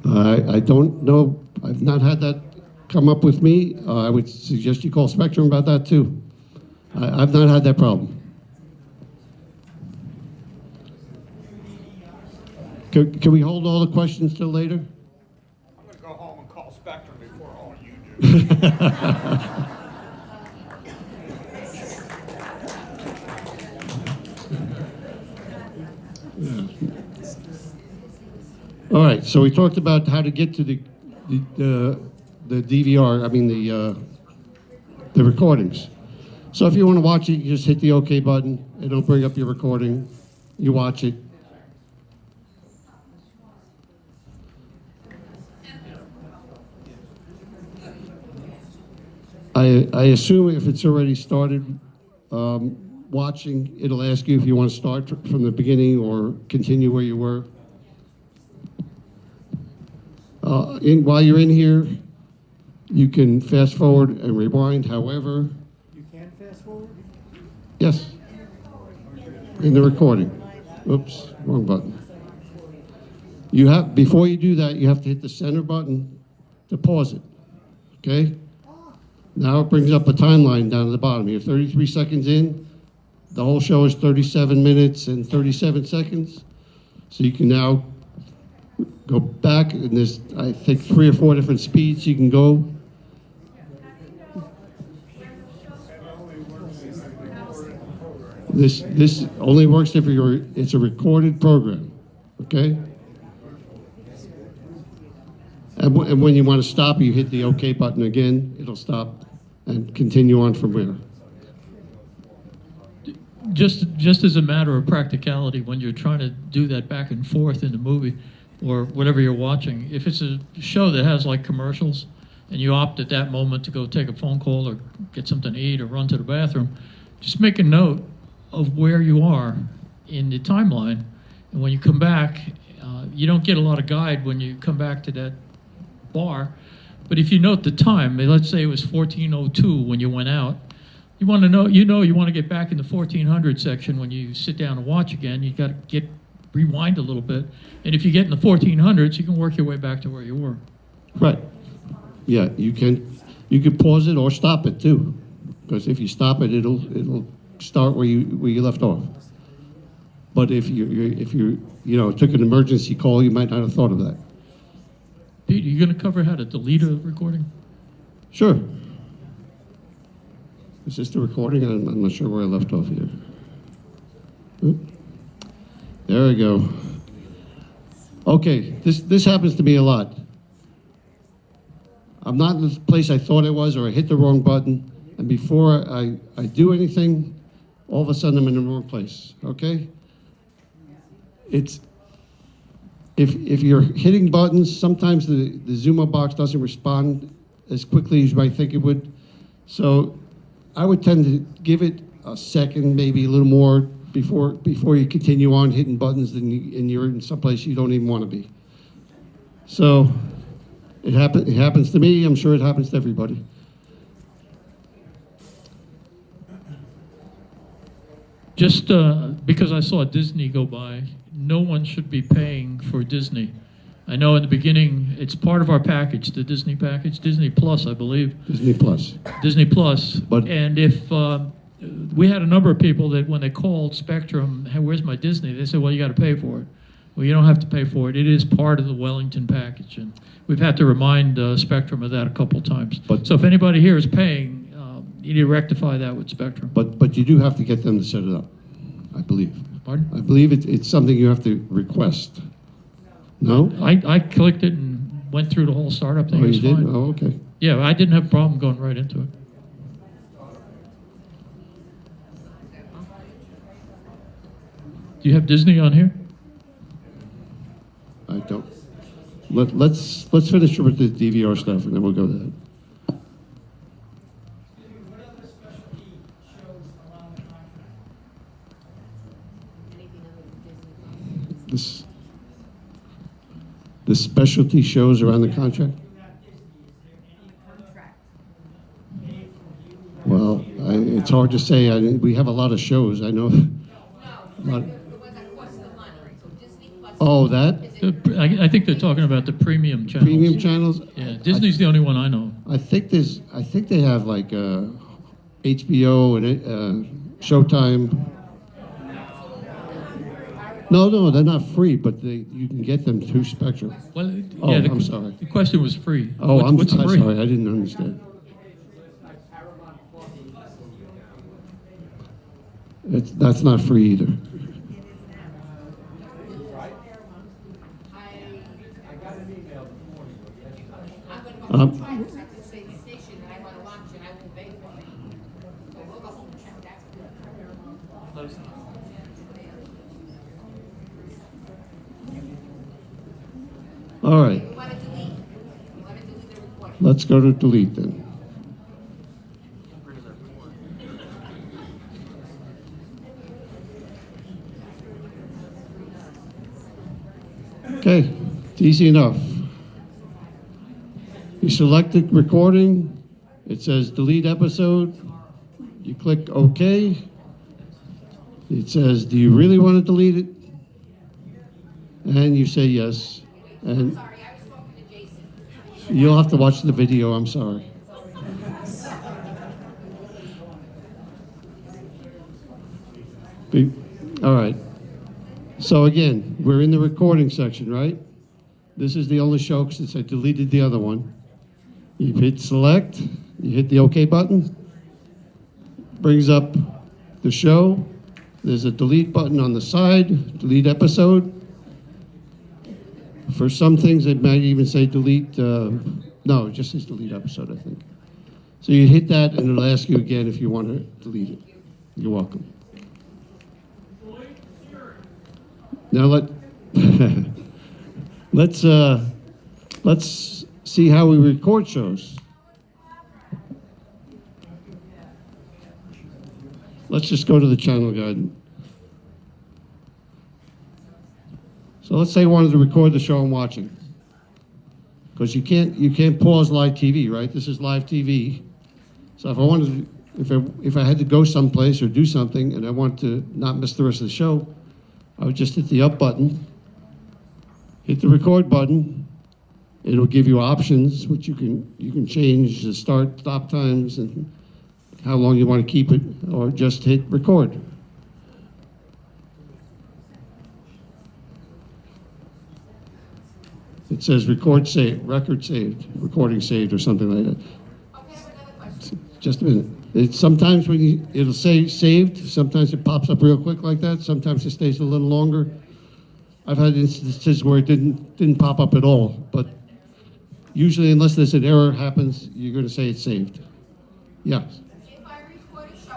Speaker 7: been recorded.
Speaker 2: I don't know, I've not had that come up with me. I would suggest you call Spectrum about that too. I've not had that problem. Can we hold all the questions till later?
Speaker 4: I'm gonna go home and call Spectrum before all you do.
Speaker 2: All right, so we talked about how to get to the DVR, I mean the recordings. So if you want to watch it, you just hit the OK button. It'll bring up your recording. You watch it. I assume if it's already started watching, it'll ask you if you want to start from the beginning or continue where you were. While you're in here, you can fast forward and rewind. However,
Speaker 7: You can fast forward?
Speaker 2: yes, in the recording. Oops, wrong button. You have, before you do that, you have to hit the center button to pause it. Okay? Now it brings up a timeline down at the bottom here. 33 seconds in, the whole show is 37 minutes and 37 seconds. So you can now go back, and there's, I think, 3 or 4 different speeds you can go. This only works if it's a recorded program, okay? And when you want to stop, you hit the OK button again. It'll stop and continue on from there.
Speaker 1: Just as a matter of practicality, when you're trying to do that back and forth in the movie or whatever you're watching, if it's a show that has like commercials and you opt at that moment to go take a phone call or get something to eat or run to the bathroom, just make a note of where you are in the timeline. And when you come back, you don't get a lot of guide when you come back to that bar. But if you note the time, let's say it was 14:02 when you went out, you want to know, you want to get back in the 1400 section when you sit down and watch again. You got to rewind a little bit. And if you get in the 1400s, you can work your way back to where you were.
Speaker 2: Right. Yeah, you can pause it or stop it too, because if you stop it, it'll start where you left off. But if you took an emergency call, you might not have thought of that.
Speaker 1: Pete, are you going to cover how to delete a recording?
Speaker 2: Sure. Is this the recording? I'm not sure where I left off here. Oop. There we go. Okay, this happens to me a lot. I'm not in the place I thought I was, or I hit the wrong button, and before I do anything, all of a sudden I'm in the wrong place, okay? If you're hitting buttons, sometimes the Xumo box doesn't respond as quickly as you might think it would. So I would tend to give it a second, maybe a little more, before you continue on hitting buttons and you're in someplace you don't even want to be. So it happens to me. I'm sure it happens to everybody.
Speaker 1: Just because I saw Disney go by, no one should be paying for Disney. I know in the beginning, it's part of our package, the Disney package, Disney Plus, I believe.
Speaker 2: Disney Plus.
Speaker 1: Disney Plus.
Speaker 2: But-
Speaker 1: And if we had a number of people that when they called Spectrum, hey, where's my Disney? They said, well, you got to pay for it. Well, you don't have to pay for it. It is part of the Wellington package. And we've had to remind Spectrum of that a couple times. So if anybody here is paying, you need to rectify that with Spectrum.
Speaker 2: But you do have to get them to set it up, I believe.
Speaker 1: Pardon?
Speaker 2: I believe it's something you have to request. No?
Speaker 1: I clicked it and went through the whole startup thing.
Speaker 2: Oh,
Speaker 1: It was
Speaker 2: you did?
Speaker 1: fine.
Speaker 2: Oh, okay.
Speaker 1: Yeah, I didn't have a problem going right into it. Do you have Disney on here?
Speaker 2: I don't. Let's finish with the DVR stuff, and then we'll go to that.
Speaker 7: What other specialty shows are on the contract?
Speaker 2: This The specialty shows are on the contract?
Speaker 3: Contract.
Speaker 2: Well, it's hard to say. We have a lot of shows, I know.
Speaker 3: No,
Speaker 2: Lot-
Speaker 3: the one that costs the money, so Disney Plus.
Speaker 2: Oh, that?
Speaker 3: Is it?
Speaker 1: I think they're talking about the premium channels.
Speaker 2: Premium channels?
Speaker 1: Yeah, Disney's the only one I know.
Speaker 2: I think they have like HBO and Showtime. No, they're not free, but you can get them through Spectrum.
Speaker 1: Well,
Speaker 2: Oh,
Speaker 1: yeah,
Speaker 2: I'm sorry.
Speaker 1: The question was free.
Speaker 2: Oh,
Speaker 1: What's
Speaker 2: I'm
Speaker 1: free?
Speaker 2: sorry, I didn't understand. That's not free either.
Speaker 3: I'm gonna go try this at the same station and I wanna watch and I will pay for it. So we'll go home and check that.
Speaker 2: All right,
Speaker 3: We wanna delete. We wanna delete the recording.
Speaker 2: let's go to delete then. Okay, it's easy enough. You select the recording, it says delete episode, you click OK. It says, do you really want to delete it? And you say yes. And
Speaker 3: Sorry, I was talking to Jason.
Speaker 2: you'll have to watch the video, I'm sorry. All right. So again, we're in the recording section, right? This is the only show since I deleted the other one. You hit select, you hit the OK button, brings up the show. There's a delete button on the side, delete episode. For some things, it might even say delete, no, it just says delete episode, I think. So you hit that and it'll ask you again if you want to delete it. You're welcome. Now let's see how we record shows. Let's just go to the channel guide. So let's say I wanted to record the show I'm watching, because you can't pause live TV, right? This is live TV. So if I wanted to, if I had to go someplace or do something and I want to not miss the rest of the show, I would just hit the up button, hit the record button. It'll give you options, which you can change the start, stop times, and how long you want to keep it, or just hit record. It says record saved, record saved, recording saved, or something like that.
Speaker 3: Okay, I have another question.
Speaker 2: Just a minute. Sometimes it'll say saved, sometimes it pops up real quick like that, sometimes it stays a little longer. I've had instances where it didn't pop up at all, but usually unless there's an error happens, you're going to say it's saved. Yes.
Speaker 3: If I record a show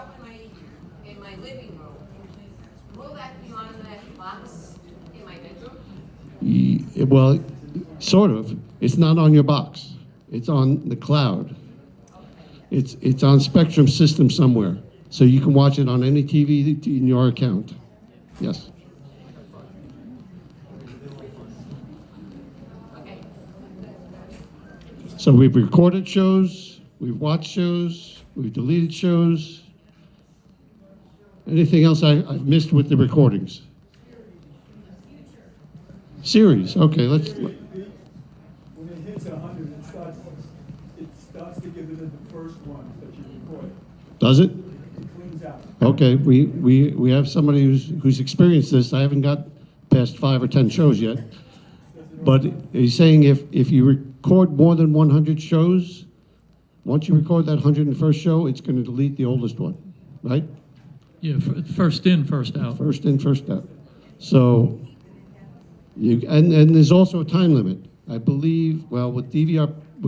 Speaker 3: in my living room, will that be on that box in my bedroom?
Speaker 2: Well, sort of. It's not on your box. It's on the cloud. It's on Spectrum system somewhere, so you can watch it on any TV in your account. Yes.
Speaker 3: Okay.
Speaker 2: So we've recorded shows, we've watched shows, we've deleted shows. Anything else I've missed with the recordings? Series, okay, let's,
Speaker 5: When it hits 100, it starts to give it the first one that you recorded.
Speaker 2: does it?
Speaker 5: It cleans out.
Speaker 2: Okay, we have somebody who's experienced this. I haven't got past 5 or 10 shows yet. But he's saying if you record more than 100 shows, once you record that 101st show, it's going to delete the oldest one, right?
Speaker 1: Yeah, first in, first out.
Speaker 2: First in, first out. So, and there's also a time limit. I believe, well, with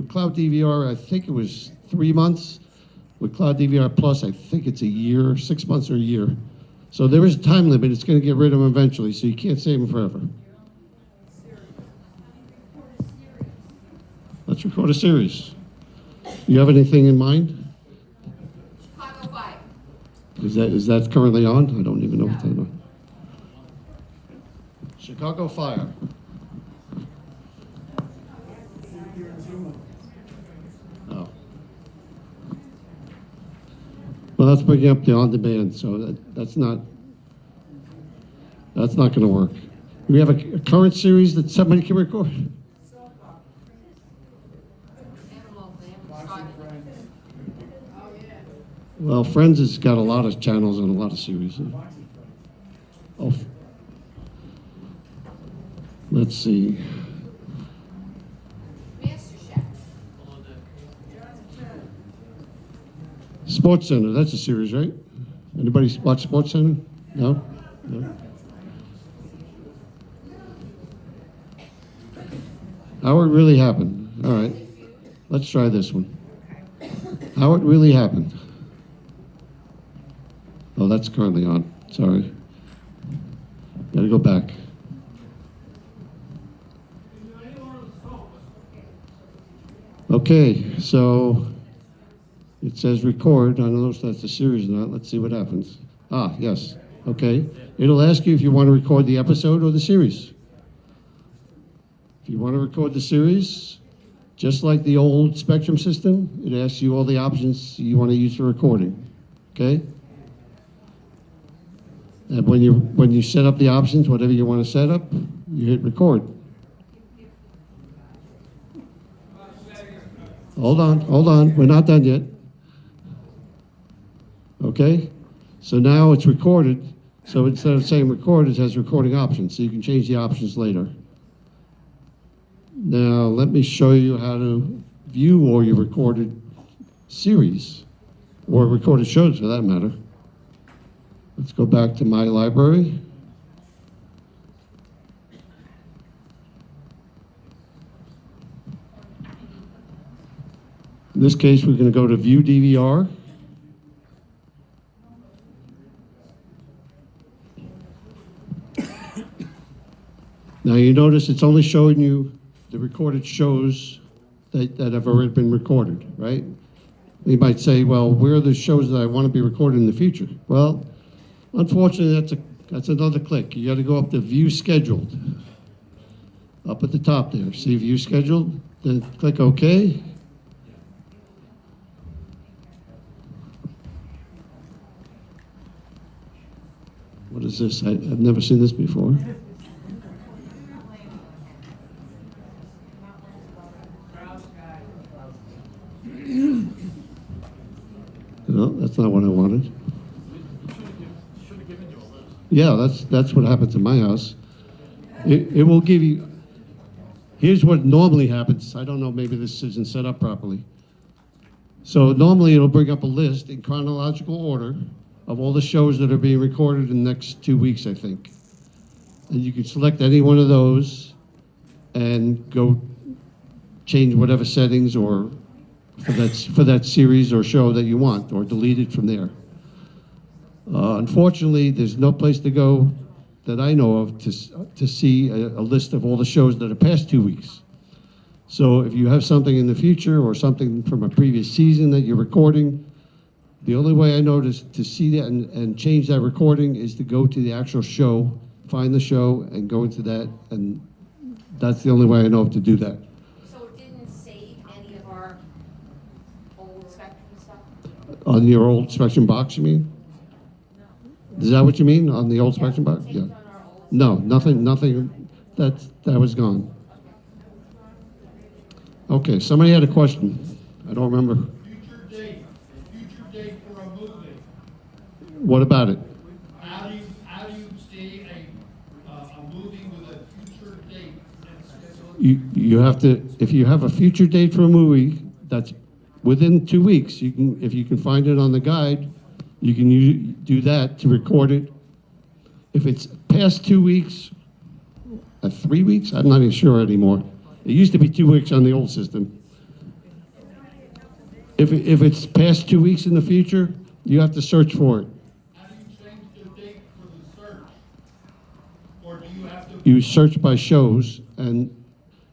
Speaker 2: Cloud DVR, I think it was 3 months. With Cloud DVR Plus, I think it's a year, 6 months or a year. So there is a time limit. It's going to get rid of them eventually, so you can't save them forever. Let's record a series. You have anything in mind?
Speaker 3: Chicago Fire.
Speaker 2: Is that currently on? I don't even know what that's on. Chicago Fire. Well, that's bringing up the on-demand, so that's not gonna work. We have a current series that somebody can record?
Speaker 3: They haven't opened, they haven't started.
Speaker 2: Well, Friends has got a lot of channels and a lot of series. Oh, let's see.
Speaker 3: Master Chef.
Speaker 2: Sports Center, that's a series, right? Anybody watch Sports Center? No? No? How it really happened. All right. Let's try this one. How it really happened. Oh, that's currently on. Sorry. Gotta go back. Okay, so it says record. I don't know if that's a series or not. Let's see what happens. Ah, yes. Okay. It'll ask you if you want to record the episode or the series. If you want to record the series, just like the old Spectrum system, it asks you all the options you want to use for recording. Okay? And when you set up the options, whatever you want to set up, you hit record. Hold on. We're not done yet. Okay? So now it's recorded. So instead of saying record, it has recording options. So you can change the options later. Now, let me show you how to view all your recorded series, or recorded shows for that matter. Let's go back to my library. In this case, we're going to go to View DVR. Now you notice it's only showing you the recorded shows that have already been recorded, right? You might say, well, where are the shows that I want to be recorded in the future? Well, unfortunately, that's another click. You got to go up to View Scheduled. Up at the top there, see View Scheduled, then click OK. What is this? I've never seen this before. No, that's not what I wanted. Yeah, that's what happens in my house. It will give you, here's what normally happens. I don't know, maybe this isn't set up properly. So normally it'll bring up a list in chronological order of all the shows that are being recorded in the next 2 weeks, I think. And you can select any one of those and go change whatever settings or for that series or show that you want, or delete it from there. Unfortunately, there's no place to go that I know of to see a list of all the shows that are past 2 weeks. So if you have something in the future or something from a previous season that you're recording, the only way I know to see that and change that recording is to go to the actual show, find the show, and go into that, and that's the only way I know to do that.
Speaker 3: So it didn't save any of our old Spectrum stuff?
Speaker 2: On your old Spectrum box, you mean? Is that what you mean, on the old Spectrum box? Yeah.
Speaker 3: Saved on our old.
Speaker 2: No, nothing, that was gone. Okay, somebody had a question. I don't remember.
Speaker 6: Future date for a movie.
Speaker 2: What about it?
Speaker 6: How do you see a movie with a future date and schedule?
Speaker 2: You have to, if you have a future date for a movie that's within 2 weeks, if you can find it on the guide, you can do that to record it. If it's past 2 weeks, 3 weeks, I'm not even sure anymore. It used to be 2 weeks on the old system. If it's past 2 weeks in the future, you have to search for it.
Speaker 6: How do you change the date for the search? Or do you have to?
Speaker 2: You search by shows, and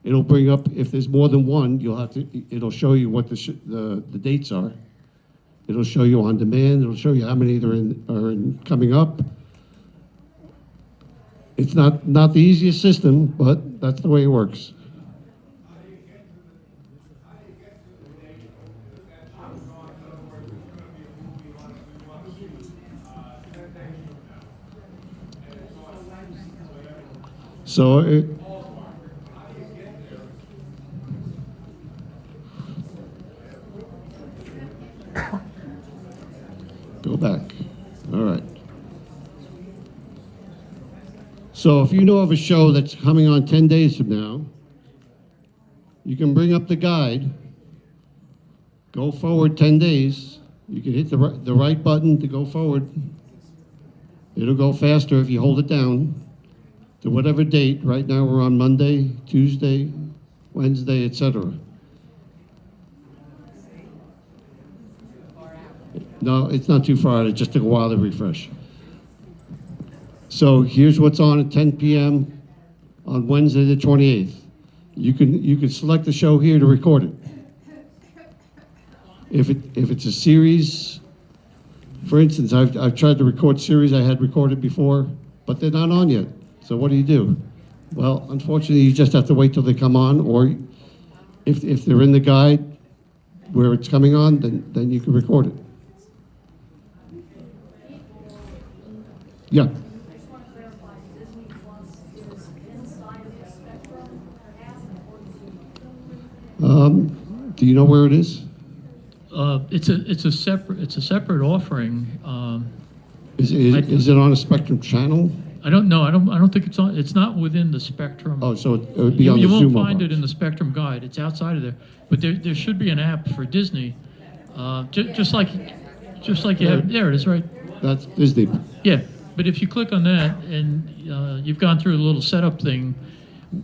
Speaker 2: it'll bring up, if there's more than one, it'll show you what the dates are. It'll show you on demand, it'll show you how many are coming up. It's not the easiest system, but that's the way it works. So go back. All right. So if you know of a show that's coming on 10 days from now, you can bring up the guide, go forward 10 days. You can hit the right button to go forward. It'll go faster if you hold it down to whatever date. Right now we're on Monday, Tuesday, Wednesday, etc. No, it's not too far out. It just took a while to refresh. So here's what's on at 10 p.m. on Wednesday the 28th. You can select the show here to record it. If it's a series, for instance, I've tried to record series I had recorded before, but they're not on yet. So what do? Well, unfortunately, you just have to wait till they come on, or if they're in the guide where it's coming on, then you can record it. Yeah.
Speaker 8: I just want to clarify, Disney Plus is inside of the Spectrum app or is it?
Speaker 2: Do you know where it is?
Speaker 1: It's a separate offering.
Speaker 2: Is it on a Spectrum channel?
Speaker 1: I don't know. I don't think it's on. It's not within the Spectrum.
Speaker 2: Oh, so it would be on the
Speaker 1: You won't
Speaker 2: Xumo
Speaker 1: find it
Speaker 2: box.
Speaker 1: in the Spectrum guide. It's outside of there. But there should be an app for Disney, just like you have. There it is, right?
Speaker 2: That's Disney.
Speaker 1: Yeah. But if you click on that and you've gone through a little setup thing,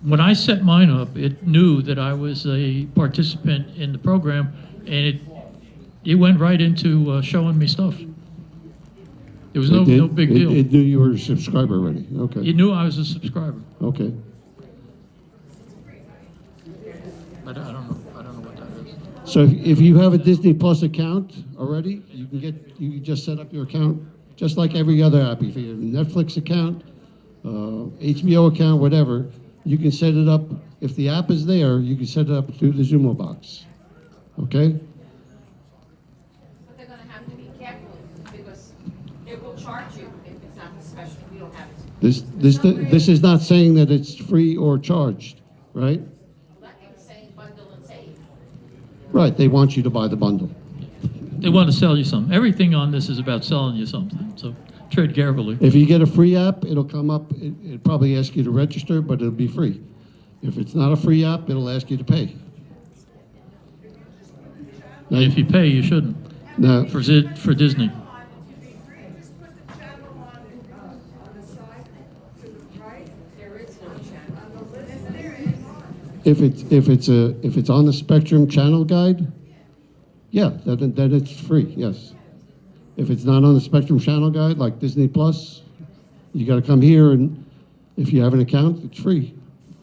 Speaker 1: when I set mine up, it knew that I was a participant in the program, and it went right into showing me stuff. There was no big deal.
Speaker 2: It knew you were a subscriber already. Okay.
Speaker 1: It knew I was a subscriber.
Speaker 2: Okay.
Speaker 1: But I don't know what that is.
Speaker 2: So if you have a Disney Plus account already, you can just set up your account just like every other app. If you have a Netflix account, HBO account, whatever, you can set it up. If the app is there, you can set it up through the Xumo box. Okay?
Speaker 3: But they're gonna have to be careful, because it will charge you if it's not special, if you don't have it.
Speaker 2: This is not saying that it's free or charged, right?
Speaker 3: Like it's saying bundle and save.
Speaker 2: Right, they want you to buy the bundle.
Speaker 1: They want to sell you something. Everything on this is about selling you something. So tread carefully.
Speaker 2: If you get a free app, it'll come up, it'll probably ask you to register, but it'll be free. If it's not a free app, it'll ask you to pay. Now,
Speaker 1: If you pay, you shouldn't.
Speaker 2: now,
Speaker 1: For Disney.
Speaker 3: There is no channel.
Speaker 2: if it's on the Spectrum channel guide, yeah, then it's free, yes. If it's not on the Spectrum channel guide, like Disney Plus, you gotta come here, and if you have an account, it's free.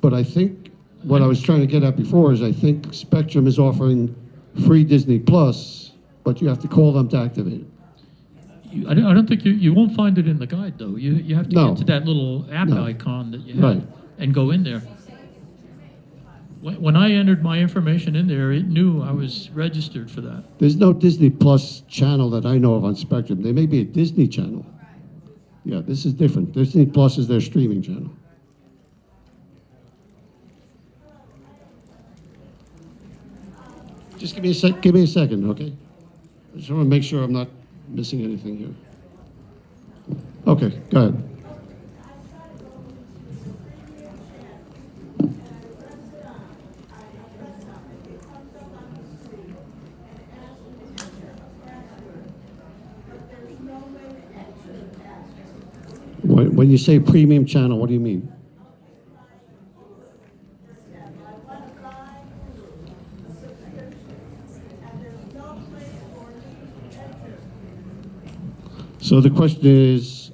Speaker 2: But I think, what I was trying to get at before is I think Spectrum is offering free Disney Plus, but you have to call them to activate it.
Speaker 1: I don't think you won't find it in the guide though. You have to
Speaker 2: No.
Speaker 1: get to that little app
Speaker 2: No.
Speaker 1: icon that you have
Speaker 2: Right.
Speaker 1: and go in there. When I entered my information in there, it knew I was registered for that.
Speaker 2: There's no Disney Plus channel that I know of on Spectrum. There may be a Disney channel. Yeah, this is different. Disney Plus is their streaming channel. Just give me a second, okay? I just want to make sure I'm not missing anything here. Okay, go ahead. When you say premium channel, what do you mean? So the question is,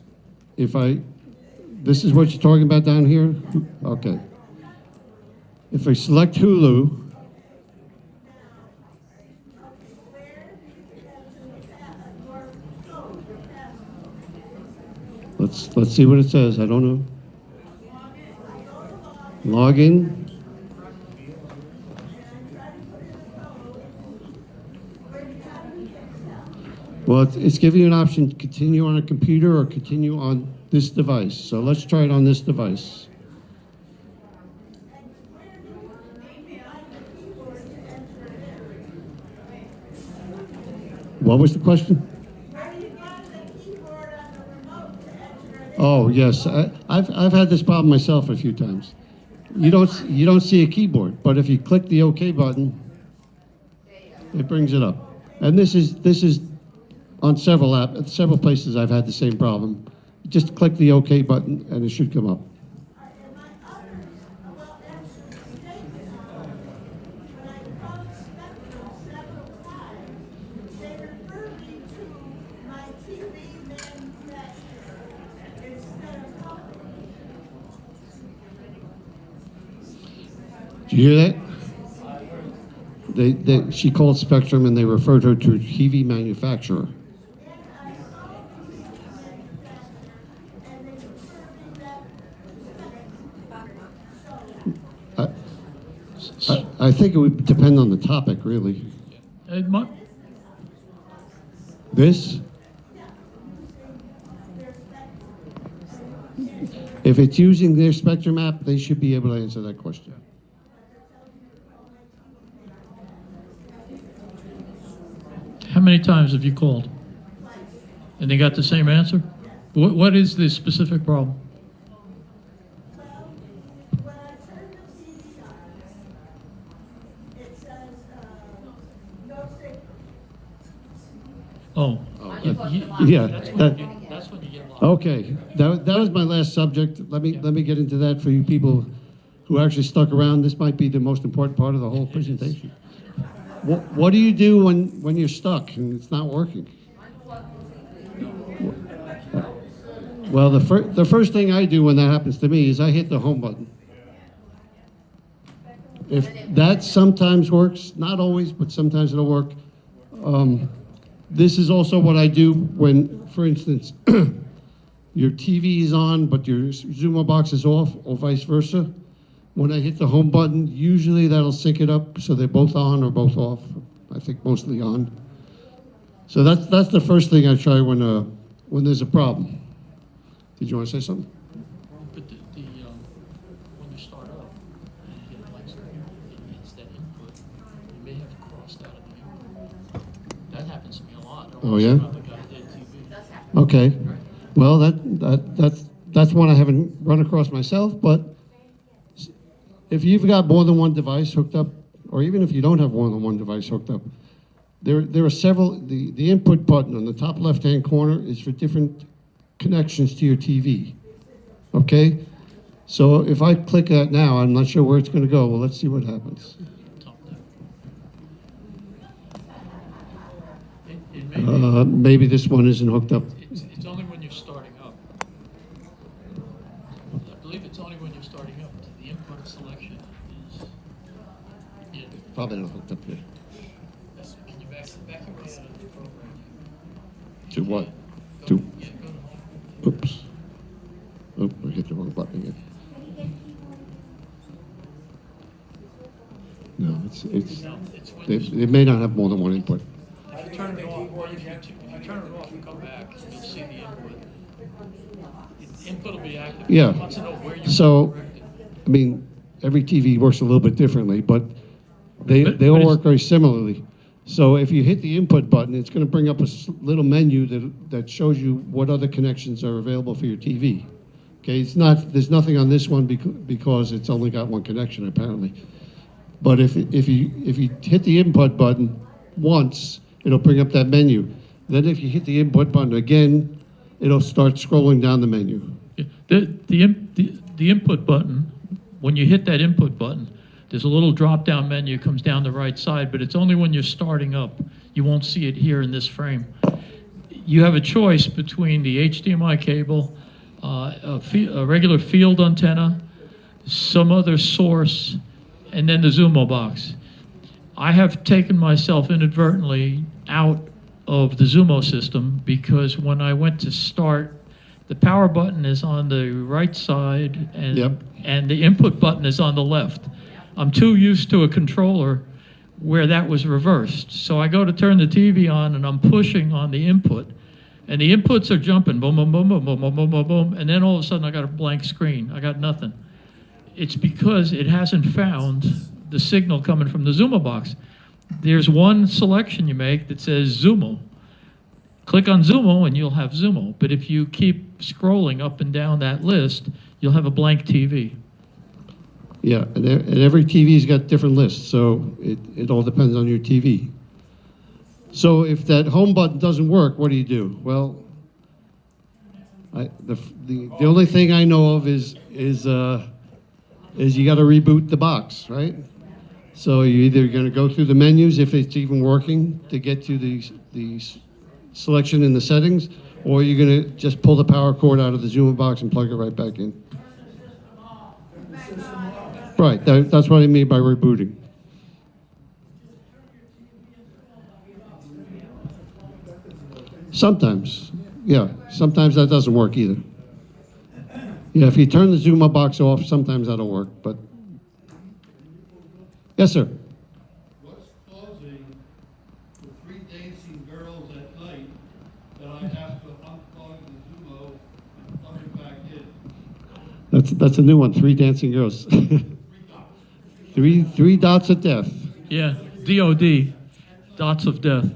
Speaker 2: this is what you're talking about down here? Okay. If I select Hulu, let's see what it says. I don't know. Log in. Well, it's giving you an option to continue on a computer or continue on this device. So let's try it on this device. What was the question?
Speaker 9: How do you get the keyboard on the remote to enter it in?
Speaker 2: Oh, yes, I've had this problem myself a few times. You don't see a keyboard, but if you click the OK button, it brings it up. And this is on several places I've had the same problem. Just click the OK button and it should come up.
Speaker 9: And my others, well, actually, stated, when I called Spectrum several times, they referred me to my TV manufacturer instead of company.
Speaker 2: Do you hear that? She called Spectrum and they referred her to a TV manufacturer.
Speaker 9: And I called the TV manufacturer, and they referred me back to Spectrum.
Speaker 2: I think it would depend on the topic, really.
Speaker 1: My-
Speaker 2: This? If it's using their Spectrum app, they should be able to answer that question.
Speaker 1: How many times have you called? And they got the same answer? What is the specific problem?
Speaker 9: Well, when I turn the TV on, it says, no signal.
Speaker 1: Oh.
Speaker 2: Yeah,
Speaker 1: That's when you get lost.
Speaker 2: okay. That was my last subject. Let me get into that for you people who actually stuck around. This might be the most important part of the whole presentation. What do you do when you're stuck and it's not working? Well, the first thing I do when that happens to me is I hit the home button. If that sometimes works, not always, but sometimes it'll work. This is also what I do when, for instance, your TV is on, but your Xumo box is off, or vice versa. When I hit the home button, usually that'll sync it up so they're both on or both off. I think mostly on. So that's the first thing I try when there's a problem. Did you want to say something?
Speaker 1: But when you start up and you get a blank screen, it hits that input, you may have crossed out of the input. That happens to me a lot.
Speaker 2: Oh, yeah?
Speaker 1: Like a dead TV.
Speaker 2: Okay. Well, that's one I haven't run across myself, but if you've got more than one device hooked up, or even if you don't have more than one device hooked up, there are several, the input button on the top left-hand corner is for different connections to your TV, okay? So if I click that now, I'm not sure where it's gonna go. Well, let's see what happens.
Speaker 1: It may be.
Speaker 2: Maybe this one isn't hooked up.
Speaker 1: It's only when you're starting up. I believe it's only when you're starting up. The input selection is. Yeah.
Speaker 2: Probably not hooked up yet.
Speaker 1: Can you back your way out of the program?
Speaker 2: To what?
Speaker 1: Go
Speaker 2: To,
Speaker 1: yeah, go to home.
Speaker 2: oops. Oop, I hit the wrong button again. No, it's,
Speaker 1: No, it's when
Speaker 2: they may not have more than one input.
Speaker 1: if you turn it off, if you turn it off and come back, you'll see the input. The input will be active.
Speaker 2: Yeah.
Speaker 1: It wants to know where you're
Speaker 2: So,
Speaker 1: directed.
Speaker 2: I mean, every TV works a little bit differently, but they
Speaker 1: But
Speaker 2: all
Speaker 1: it's-
Speaker 2: work very similarly. So if you hit the input button, it's going to bring up a little menu that shows you what other connections are available for your TV. Okay, there's nothing on this one because it's only got one connection apparently. But if you hit the input button once, it'll bring up that menu. Then if you hit the input button again, it'll start scrolling down the menu.
Speaker 1: Yeah, the input button, when you hit that input button, there's a little drop-down menu, comes down the right side, but it's only when you're starting up. You won't see it here in this frame. You have a choice between the HDMI cable, a regular field antenna, some other source, and then the Xumo box. I have taken myself inadvertently out of the Xumo system because when I went to start, the power button is on the right side and,
Speaker 2: Yep.
Speaker 1: and the input button is on the left. I'm too used to a controller where that was reversed. So I go to turn the TV on and I'm pushing on the input and the inputs are jumping, boom, boom, boom, boom, boom, boom, boom, boom, boom, and then all of a sudden I got a blank screen. I got nothing. It's because it hasn't found the signal coming from the Xumo box. There's one selection you make that says Xumo. Click on Xumo and you'll have Xumo. But if you keep scrolling up and down that list, you'll have a blank TV.
Speaker 2: Yeah, and every TV's got different lists, so it all depends on your TV. So if that home button doesn't work, what do you do? Well, the only thing I know of is you got to reboot the box, right? So you're either going to go through the menus, if it's even working, to get to the selection in the settings, or you're going to just pull the power cord out of the Xumo box and plug it right back in. Right, that's what I mean by rebooting. Sometimes, yeah, sometimes that doesn't work either. Yeah, if you turn the Xumo box off, sometimes that'll work, but. Yes, sir.
Speaker 10: What's causing the three dancing girls at night that I have to unplug the Xumo and plug it back in?
Speaker 2: That's a new one, three dancing girls. Three dots of death.
Speaker 1: Yeah, DOD, dots of death.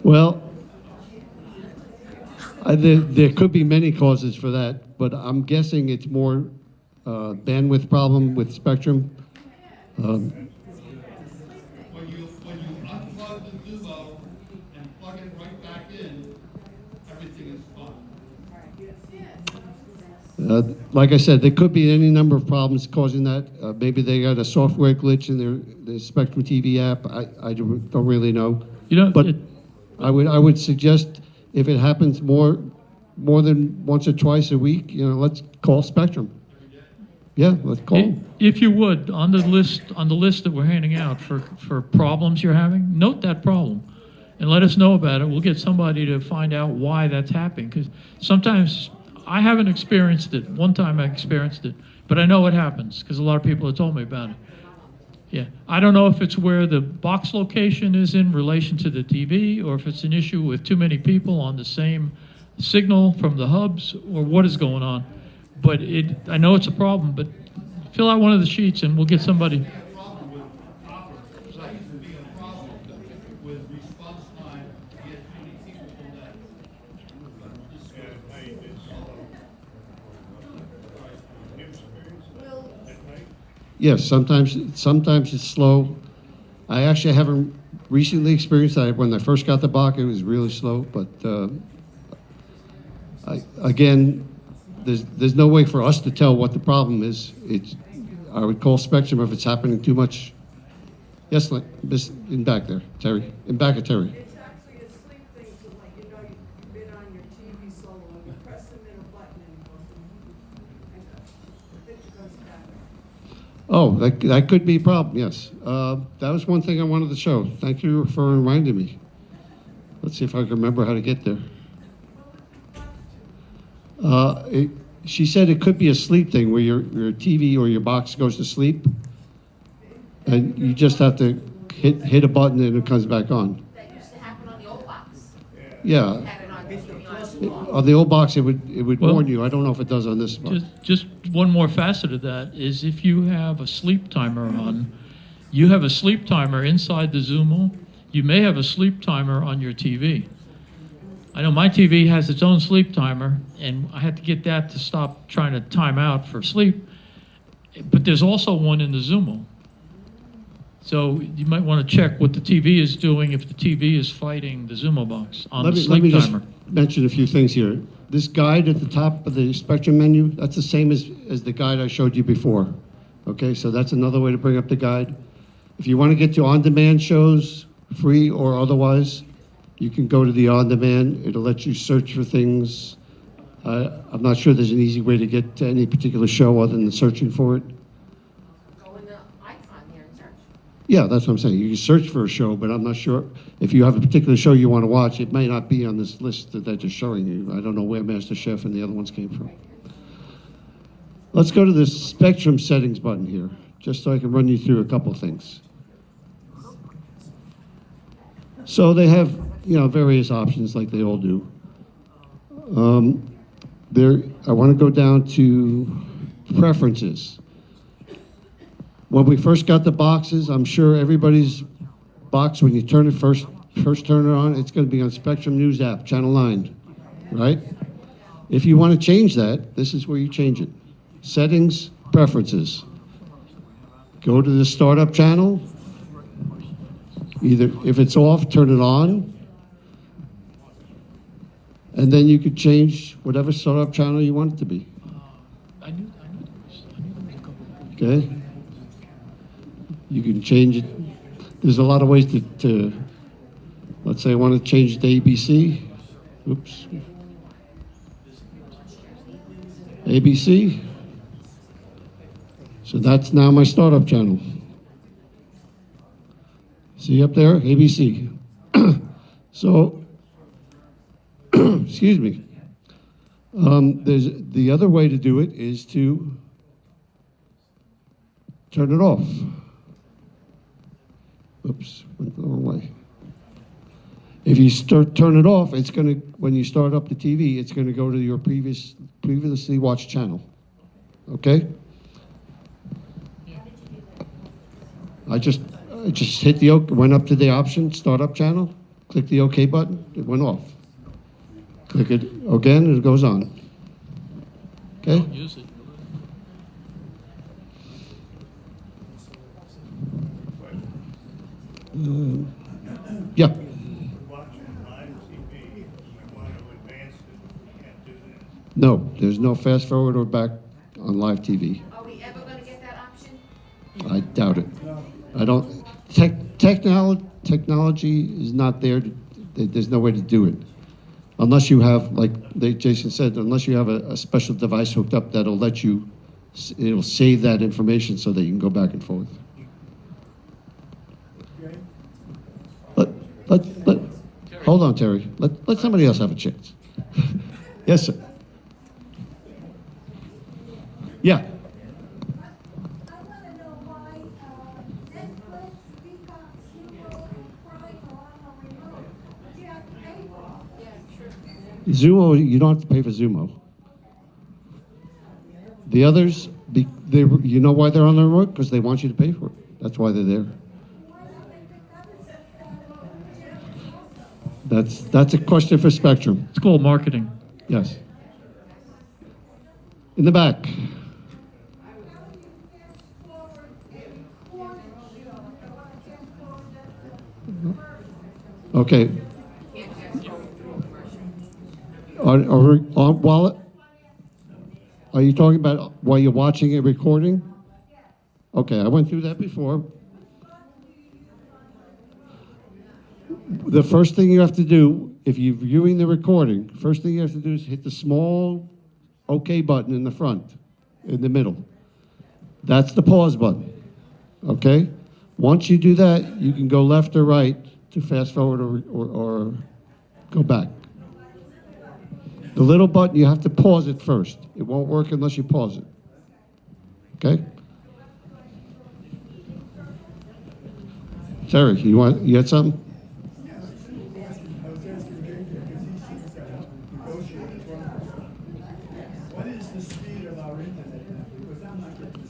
Speaker 2: Well, there could be many causes for that, but I'm guessing it's more bandwidth problem with Spectrum.
Speaker 10: When you unplug the Xumo and plug it right back in, everything is fine.
Speaker 2: Like I said, there could be any number of problems causing that. Maybe they got a software glitch in their Spectrum TV app. I don't really know.
Speaker 1: You know,
Speaker 2: But I would suggest if it happens more than once or twice a week, let's call Spectrum. Yeah, let's call them.
Speaker 1: If you would, on the list that we're handing out for problems you're having, note that problem and let us know about it. We'll get somebody to find out why that's happening, because sometimes I haven't experienced it. One time I experienced it, but I know it happens because a lot of people have told me about it. Yeah, I don't know if it's where the box location is in relation to the TV, or if it's an issue with too many people on the same signal from the hubs, or what is going on. But I know it's a problem, but fill out one of the sheets and we'll get somebody.
Speaker 10: Be a problem with copper. That used to be a problem with response time to get too many people from that.
Speaker 2: Yes, sometimes it's slow. I actually haven't recently experienced that. When I first got the box, it was really slow, but again, there's no way for us to tell what the problem is. I would call Spectrum if it's happening too much. Yes, in back there, Terry. In back of Terry.
Speaker 11: It's actually a sleep thing, so like, you've been on your TV so long, you press the middle button and it goes back.
Speaker 2: Oh, that could be a problem, yes. That was one thing I wanted to show. Thank you for reminding me. Let's see if I can remember how to get there. She said it could be a sleep thing where your TV or your box goes to sleep, and you just have to hit a button and it comes back on.
Speaker 3: That used to happen on the old box.
Speaker 2: Yeah.
Speaker 3: Had it on TV on
Speaker 2: On the old box, it would
Speaker 1: Well,
Speaker 2: warn you. I don't know if it does on this box.
Speaker 1: Just one more facet of that is if you have a sleep timer on, you have a sleep timer inside the Xumo, you may have a sleep timer on your TV. I know my TV has its own sleep timer, and I had to get that to stop trying to time out for sleep. But there's also one in the Xumo. So you might want to check what the TV is doing if the TV is fighting the Xumo box on the
Speaker 2: Let
Speaker 1: sleep
Speaker 2: me just
Speaker 1: timer.
Speaker 2: mention a few things here. This guide at the top of the Spectrum menu, that's the same as the guide I showed you before. Okay, so that's another way to bring up the guide. If you want to get to on-demand shows, free or otherwise, you can go to the on-demand. It'll let you search for things. I'm not sure there's an easy way to get to any particular show other than searching for it.
Speaker 3: Go in the icon there and search.
Speaker 2: Yeah, that's what I'm saying. You can search for a show, but I'm not sure if you have a particular show you want to watch. It may not be on this list that they're just showing you. I don't know where MasterChef and the other ones came from. Let's go to the Spectrum settings button here, just so I can run you through a couple things. So they have, various options like they all do. I want to go down to preferences. When we first got the boxes, I'm sure everybody's box, when you turn it first turn it on, it's gonna be on Spectrum News app, Channel 9, right? If you wanna change that, this is where you change it. Settings, preferences. Go to the startup channel. Either, if it's off, turn it on. And then you could change whatever startup channel you want it to be.
Speaker 1: I knew there was a couple.
Speaker 2: Okay? You can change it. There's a lot of ways to let's say I want to change it to ABC. Oops. ABC. So that's now my startup channel. See up there? ABC. So, excuse me. There's the other way to do it is to turn it off. Oops, went the wrong way. If you turn it off, it's going to, when you start up the TV, it's going to go to your previously watched channel. Okay? I just hit the OK, went up to the option, start up channel, click the OK button, it went off. Click it again, and it goes on. Okay?
Speaker 1: Don't use it.
Speaker 2: Yeah.
Speaker 10: Watching live TV, we want to advance it, we can't do that.
Speaker 2: No, there's no fast forward or back on live TV.
Speaker 3: Are we ever gonna get that option?
Speaker 2: I doubt it. I don't. Technology is not there. There's no way to do it, unless you have, like Jason said, unless you have a special device hooked up that'll let you. It'll save that information so that you can go back and forth. Let hold on, Terry. Let somebody else have a chance. Yes, sir. Yeah.
Speaker 9: I want to know why Netflix, Peacock, Xumo, Prime are on the remote, but you have to pay for it.
Speaker 2: Xumo, you don't have to pay for Xumo. The others, you know why they're on the remote? Because they want you to pay for it. That's why they're there. That's a question for Spectrum.
Speaker 1: It's called marketing.
Speaker 2: Yes. In the back. Okay. Are you talking about while you're watching it recording? Okay, I went through that before. The first thing you have to do, if you're viewing the recording, first thing you have to do is hit the small OK button in the front, in the middle. That's the pause button, okay? Once you do that, you can go left or right to fast forward or go back. The little button, you have to pause it first. It won't work unless you pause it, okay? Terry, you had something?
Speaker 5: What is the speed of our internet now? Because I'm not getting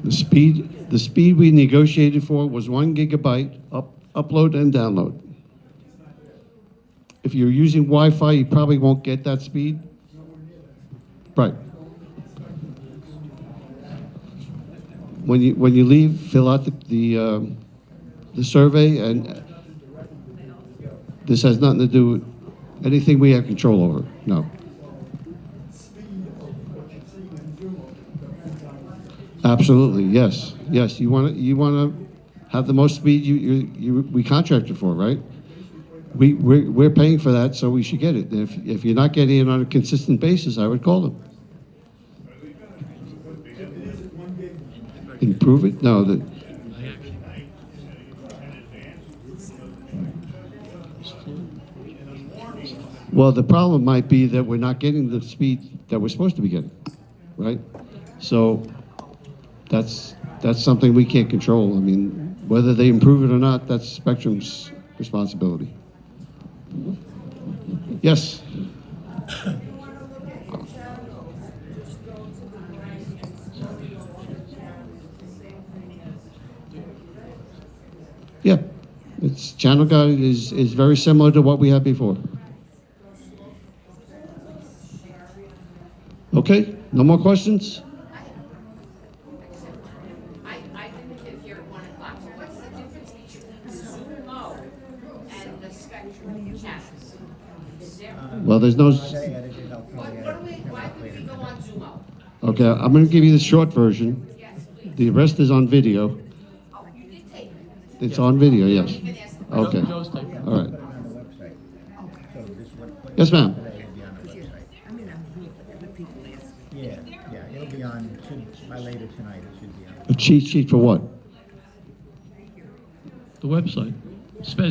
Speaker 5: the speed.
Speaker 2: The speed we negotiated for was 1 gigabyte upload and download. If you're using Wi-Fi, you probably won't get that speed. Right. When you leave, fill out the survey, and this has nothing to do with anything we have control over. No. Absolutely, yes, yes. You want to have the most speed we contracted for, right? We're paying for that, so we should get it. If you're not getting it on a consistent basis, I would call them. Improve it? No. Well, the problem might be that we're not getting the speed that we're supposed to be getting, right? So that's something we can't control. I mean, whether they improve it or not, that's Spectrum's responsibility. Yes. Yeah, It's channel guide is very similar to what we had before. Okay, no more questions?
Speaker 3: I didn't get here at 1 o'clock, so what's the difference between Xumo and the Spectrum channels? Is there,
Speaker 2: Well, there's no,
Speaker 3: why would we go on Xumo?
Speaker 2: okay, I'm gonna give you the short version.
Speaker 3: Yes, please.
Speaker 2: The rest is on video.
Speaker 3: Oh, you did take it.
Speaker 2: It's on video, yes.
Speaker 3: You can ask the question.
Speaker 2: Okay,
Speaker 1: Joe's taking it.
Speaker 2: all right. Yes, ma'am.
Speaker 12: I mean, what people ask me. Yeah, it'll be on, by later tonight, it should be on.
Speaker 2: A cheat sheet for what?
Speaker 1: The website.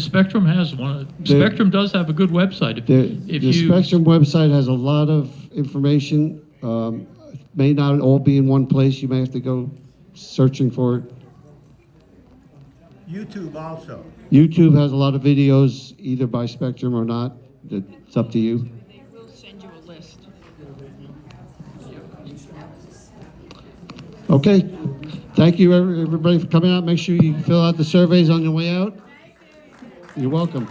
Speaker 1: Spectrum has one. Spectrum does have a good website. If
Speaker 2: The
Speaker 1: you,
Speaker 2: Spectrum website has a lot of information. It may not all be in one place. You may have to go searching for it.
Speaker 12: YouTube also.
Speaker 2: YouTube has a lot of videos, either by Spectrum or not. It's up to you.
Speaker 11: We'll send you a list.
Speaker 2: Okay. Thank you, everybody, for coming out. Make sure you fill out the surveys on your way out. You're welcome.